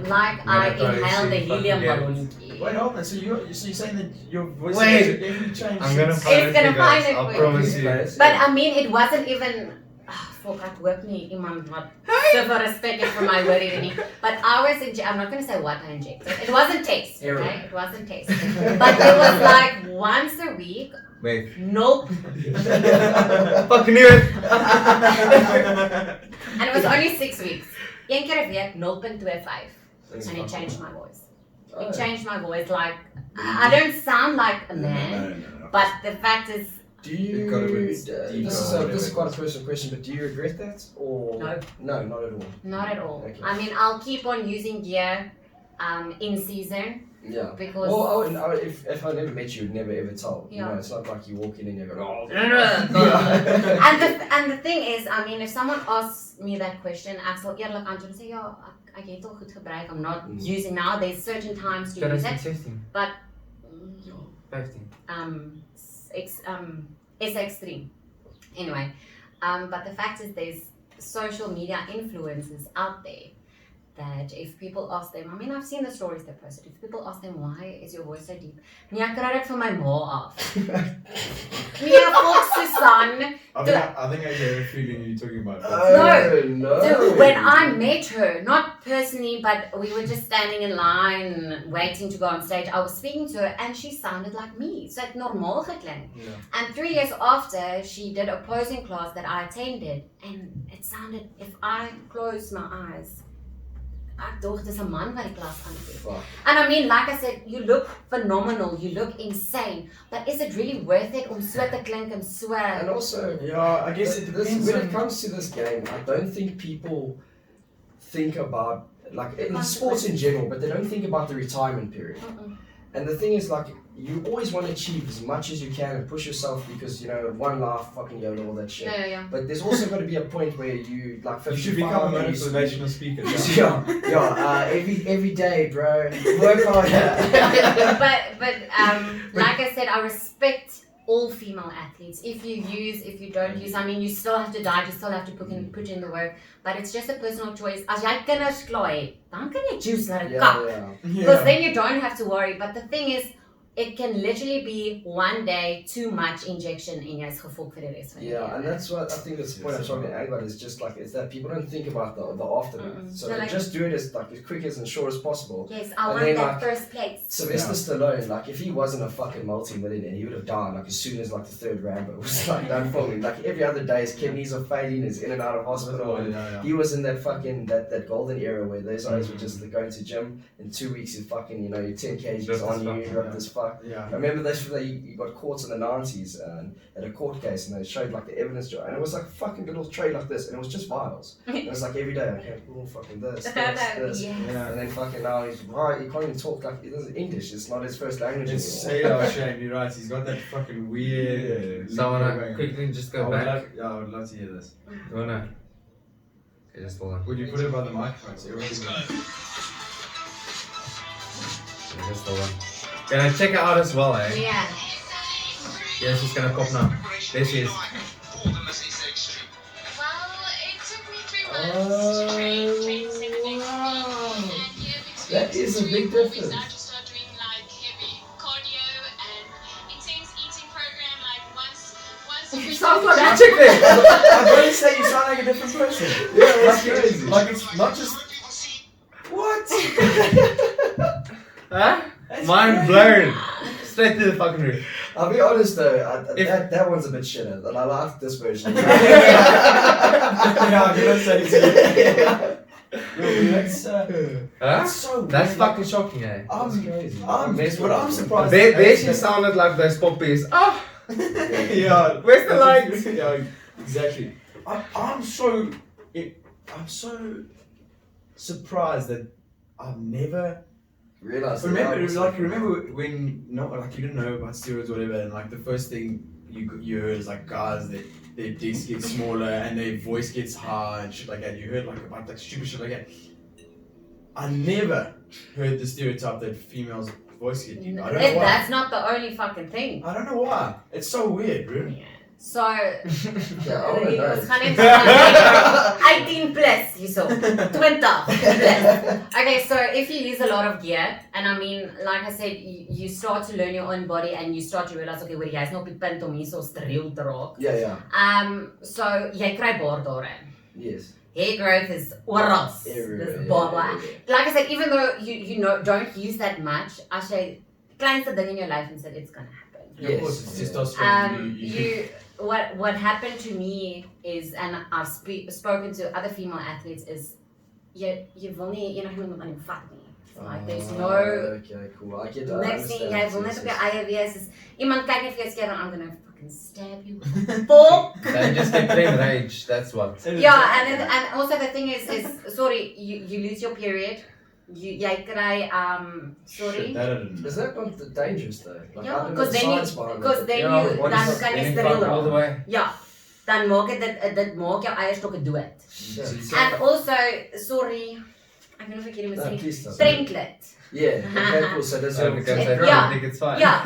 Speaker 2: like I
Speaker 4: thought it
Speaker 2: inhaled a
Speaker 4: seemed
Speaker 2: helium
Speaker 4: fucking
Speaker 2: balloon.
Speaker 3: Wait, hold on. So you're saying that your voice
Speaker 4: Wait.
Speaker 3: has definitely changed?
Speaker 4: I'm gonna
Speaker 3: since-
Speaker 4: find
Speaker 2: It's
Speaker 4: it
Speaker 2: gonna
Speaker 4: for you guys.
Speaker 2: find it
Speaker 4: I
Speaker 2: for you.
Speaker 4: promise you.
Speaker 2: But I mean, it wasn't even. Fuck, ek hoop nie iemand wat super respect het vir my hoor hier nie. But I was I'm not going to say what I injected. It wasn't taste, okay? It wasn't taste. But it was like once a week.
Speaker 4: Wait.
Speaker 2: Nope.
Speaker 4: Fucking knew it.
Speaker 2: And it was only 6 weeks. Een keer 'n week 0.25. And it changed my voice. It changed my voice. Like I don't sound like a man, but the fact is.
Speaker 1: Do you?
Speaker 3: It got a bit
Speaker 1: This is quite a personal question, but do you regret that, or
Speaker 2: No.
Speaker 1: No, not at all.
Speaker 2: Not at all.
Speaker 1: Okay.
Speaker 2: I mean, I'll keep on using gear in season
Speaker 1: Yeah.
Speaker 2: because.
Speaker 1: Well, if I never met you, I'd never ever tell. You
Speaker 2: Yeah.
Speaker 1: know, it's not like you walk in and you go, oh.
Speaker 2: and the thing is, I mean, if someone asks me that question, ek sal eerlik antwoord en sê ja, ek het al goed gebruik. I'm not using now. There's certain times to use it,
Speaker 4: 16.
Speaker 2: but
Speaker 4: 15.
Speaker 2: it's extreme. Anyway, but the fact is, there's social media influencers out there that if people ask them, I mean, I've seen the stories they posted. If people ask them, why is your voice so deep? Nee, ek kry dit van my ma af. Nee, volk Susan.
Speaker 3: I think I get a feeling you're talking about.
Speaker 1: No.
Speaker 2: So when I met her, not personally, but we were just standing in line waiting to go on stage, I was speaking to her and she sounded like me. So het normaal geklink.
Speaker 3: Yeah.
Speaker 2: And 3 years after, she did a posing class that I attended and it sounded, if I closed my eyes, ek dink dis 'n man wat die klas aangebied. And I mean, like I said, you look phenomenal, you look insane, but is it really worth it om so te klink en so?
Speaker 1: And also,
Speaker 3: Yeah, I guess it depends
Speaker 1: when
Speaker 3: on...
Speaker 1: it comes to this game, I don't think people think about, like, in sports in general, but they don't think about the retirement period. And the thing is, like, you always want to achieve as much as you can and push yourself because, you know, one life, fucking YOLO, all that shit.
Speaker 2: Yeah.
Speaker 1: But there's also got to be a point where you, like, 55,
Speaker 3: You should become a
Speaker 1: and
Speaker 3: motivational speaker.
Speaker 1: every day, bro. Work harder.
Speaker 2: but like I said, I respect all female athletes. If you don't use, I mean, you still have to diet, you still have to put in the work, but it's just a personal choice. As jy kinders klaar, dan kan jy juice laat dit kap. Because then you don't have to worry. But the thing is, it can literally be one day too much injection in your gevolg vir die res van die
Speaker 1: Yeah,
Speaker 2: lewe.
Speaker 1: and that's what I think that's the point I'm trying to add about is just like it's that people don't think about the aftermath. So
Speaker 2: So
Speaker 1: they
Speaker 2: like-
Speaker 1: just do it as quick as and short as possible.
Speaker 2: Yes, I
Speaker 1: And
Speaker 2: want
Speaker 1: then,
Speaker 2: that
Speaker 1: like,
Speaker 2: first place.
Speaker 1: Sylvester Stallone, like if he wasn't a fucking multi-millionaire, he would have died like as soon as like the third Rambo was like done filming. Like every other day, his kidneys are failing, he's in and out of hospital. And he was in that fucking that golden era where those guys were just like, going to gym in 2 weeks. You fucking you're 10 kgs
Speaker 4: Just
Speaker 1: on
Speaker 4: as
Speaker 1: you,
Speaker 4: fuck,
Speaker 1: you're up this fuck.
Speaker 3: Yeah.
Speaker 1: I remember he got caught in the 90s at a court case, and they showed like the evidence, and it was like a fucking little tray like this, and it was just vials. And it was like every day, okay, fucking this.
Speaker 2: Yes.
Speaker 3: Yeah.
Speaker 1: And then fucking now he's right, he can't even talk like he doesn't English, it's not his first language
Speaker 3: It's
Speaker 1: anymore.
Speaker 3: Shane, you're right. He's got that fucking weird.
Speaker 4: So I wanna
Speaker 3: going on.
Speaker 4: quickly just
Speaker 3: I
Speaker 4: go
Speaker 3: would
Speaker 4: back.
Speaker 3: I would love to hear this.
Speaker 4: You wanna? Okay, just hold on.
Speaker 3: Would you put it by the microphone so everyone can...
Speaker 4: Okay, just hold on. Can I check her out as well, eh?
Speaker 2: Yeah.
Speaker 4: Yeah, she's gonna pop now. There she is.
Speaker 5: Well, it took me 3 months to train 7 days a week, and you
Speaker 1: That is a big difference.
Speaker 5: I just start doing like heavy cardio and intense eating program like once a week.
Speaker 2: Sounds like that.
Speaker 3: Check there. I'm going to say you sound like a different person.
Speaker 1: Yeah, that's crazy.
Speaker 3: Like it's not just. What?
Speaker 4: Huh? Mind blown. Straight to the fucking roof.
Speaker 1: I'll be honest though,
Speaker 4: If-
Speaker 1: that one's a bit shitter, and I like this version.
Speaker 3: Yeah, I'm gonna say it to you. That's
Speaker 4: Huh?
Speaker 3: so
Speaker 4: That's
Speaker 3: weird.
Speaker 4: fucking shocking, eh?
Speaker 3: I'm
Speaker 1: crazy.
Speaker 3: but I'm surprised.
Speaker 4: There she sounded like those poppies. Oh,
Speaker 3: Yeah.
Speaker 4: where's the light?
Speaker 3: Yeah, exactly. I'm so surprised that I've never
Speaker 1: Realize
Speaker 3: remember when you didn't know about steroids or whatever, and like the first thing you heard is like guys that their dicks get smaller and their voice gets high and shit like that. You heard like about like stupid shit like that. I never heard the stereotype that females' voice get deep. I don't know why.
Speaker 2: That's not the only fucking thing.
Speaker 3: I don't know why. It's so weird, really.
Speaker 2: Yeah. So,
Speaker 1: Yeah, I wanna know.
Speaker 2: ons gaan net 18 plus hierso. 20 plus. Okay, so if you use a lot of gear, and I mean, like I said, you start to learn your own body and you start to realize, okay, well, jy's nou op die punt om hierso steril te raak.
Speaker 1: Yeah.
Speaker 2: So jy kry baardare.
Speaker 1: Yes.
Speaker 2: Hair growth is oral.
Speaker 1: Everywhere,
Speaker 2: Dis baba. Like I said, even though you know don't use that much, as jy kleinste ding in your life and said it's gonna happen.
Speaker 3: Yeah, of course, it's testosterone.
Speaker 2: What happened to me is, and I've spoken to other female athletes, is you wil nie enigiemand met aan jou vat nie. Like there's no
Speaker 1: Okay, cool. I get that.
Speaker 2: next thing jy wil net op jou eie wees is iemand kyk net vir jou skeer en I'm gonna fucking stab you.
Speaker 4: They just get plain rage, that's what.
Speaker 2: Yeah, and also the thing is sorry, you lose your period. Jy kry sorry.
Speaker 3: Shit, that I didn't know.
Speaker 1: Is that not dangerous though? Like,
Speaker 2: Ja,
Speaker 1: I don't know
Speaker 2: because
Speaker 1: the
Speaker 2: then
Speaker 1: science behind it.
Speaker 2: you
Speaker 4: Yeah,
Speaker 2: dan
Speaker 4: body
Speaker 2: kan jy
Speaker 4: Then
Speaker 2: steril
Speaker 4: fuck all the
Speaker 2: raak.
Speaker 4: way.
Speaker 2: Ja, dan maak dit maak jou eierstokke dood.
Speaker 1: Yeah.
Speaker 2: And also, sorry, ek weet nie of ek hierdie moet
Speaker 1: No,
Speaker 2: sê.
Speaker 1: please don't.
Speaker 2: Trendlet.
Speaker 1: Yeah, okay, cool. So that's
Speaker 4: So
Speaker 1: your
Speaker 4: because I
Speaker 2: Yeah.
Speaker 4: think it's fine.
Speaker 2: Ja,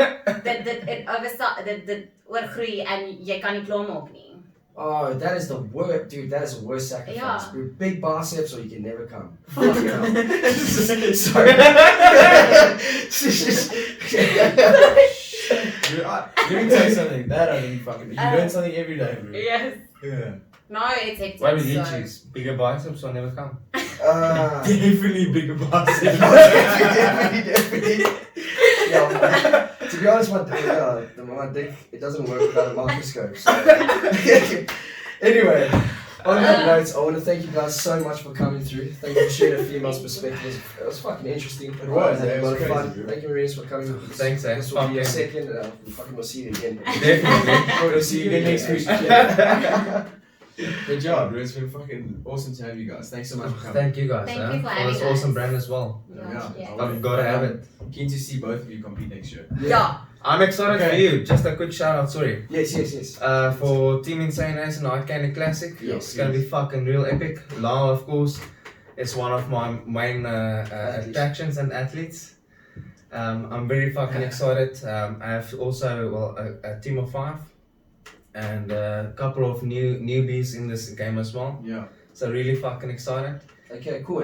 Speaker 2: dit oorgroei en jy kan nie klaarmaak nie.
Speaker 1: Oh, that is the worst, dude. That is the worst sacrifice.
Speaker 2: Yeah.
Speaker 1: With big biceps, or you can never come. Fucking hell. Sorry.
Speaker 3: Let me tell you something. That I didn't fucking. You learn something every day, bro.
Speaker 2: Yes.
Speaker 3: Yeah.
Speaker 2: No, it's hectic.
Speaker 4: What will you
Speaker 2: so-
Speaker 4: choose? Bigger biceps or never come?
Speaker 3: Definitely bigger biceps.
Speaker 1: Definitely. Yeah, to be honest, my dick, it doesn't work without a microscope. So. Anyway, on that note, I want to thank you guys so much for coming through. Thank you for sharing a female's perspective. It was fucking interesting.
Speaker 3: It was,
Speaker 1: I had
Speaker 3: yeah,
Speaker 1: a
Speaker 3: it
Speaker 1: lot
Speaker 3: was
Speaker 1: of fun.
Speaker 3: crazy, bro.
Speaker 1: Thank you, Marinus, for coming.
Speaker 4: Thanks, eh?
Speaker 1: This will be your
Speaker 4: Fuck yeah.
Speaker 1: second. We fucking will see you again.
Speaker 4: Definitely.
Speaker 3: We'll see you again next week.
Speaker 1: Yeah.
Speaker 3: Good job, bro. It's been fucking awesome to have you guys. Thanks so much for coming.
Speaker 4: Thank you guys.
Speaker 2: Thank
Speaker 4: eh,
Speaker 2: you for
Speaker 4: for
Speaker 2: having
Speaker 4: this
Speaker 2: us.
Speaker 4: awesome brand as well.
Speaker 2: Yeah.
Speaker 4: I've got to have it.
Speaker 3: Keen to see both of you compete next year.
Speaker 2: Ja.
Speaker 4: I'm excited
Speaker 3: Okay.
Speaker 4: for you. Just a quick shout out, sorry.
Speaker 1: Yes.
Speaker 4: For Team Insane Ace and Art Candy Classic.
Speaker 1: Yes,
Speaker 4: It's gonna be fucking real epic. Lau, of course, is one of my main attractions and athletes. I'm very fucking excited. I have also a team of 5 and a couple of newbies in this game as well.
Speaker 3: Yeah.
Speaker 4: So really fucking excited.
Speaker 1: Okay, cool.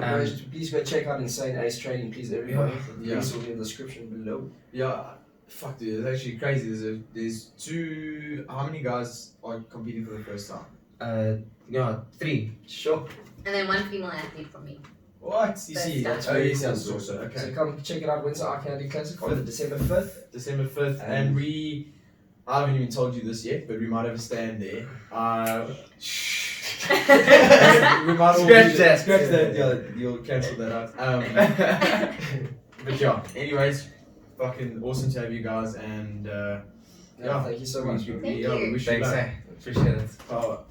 Speaker 1: Please go check out Insane Ace Training, please, everybody.
Speaker 3: Yeah.
Speaker 1: Links will be in the description below.
Speaker 3: Yeah. Fuck, dude. It's actually crazy. There's two. How many guys are competing for the first time?
Speaker 4: 3.
Speaker 1: Sure.
Speaker 2: And then one female athlete from me.
Speaker 3: What? You see?
Speaker 2: That's
Speaker 3: Oh,
Speaker 1: very
Speaker 3: you
Speaker 1: cool.
Speaker 3: sounds also.
Speaker 1: So
Speaker 3: Okay.
Speaker 1: come check it out. When's the Art Candy Classic? On December 5th.
Speaker 3: December 5th, and I haven't even told you this yet, but we might have a stand there. We might all
Speaker 4: Scratch that.
Speaker 3: Scratch that. Yeah, you'll cancel that out. But yeah. Anyways, fucking awesome to have you guys, and
Speaker 1: Yeah, thank you so much.
Speaker 3: We
Speaker 2: Thank
Speaker 3: we
Speaker 2: you.
Speaker 3: wish you
Speaker 4: Thanks,
Speaker 3: luck.
Speaker 4: eh? Appreciate it.
Speaker 3: Power.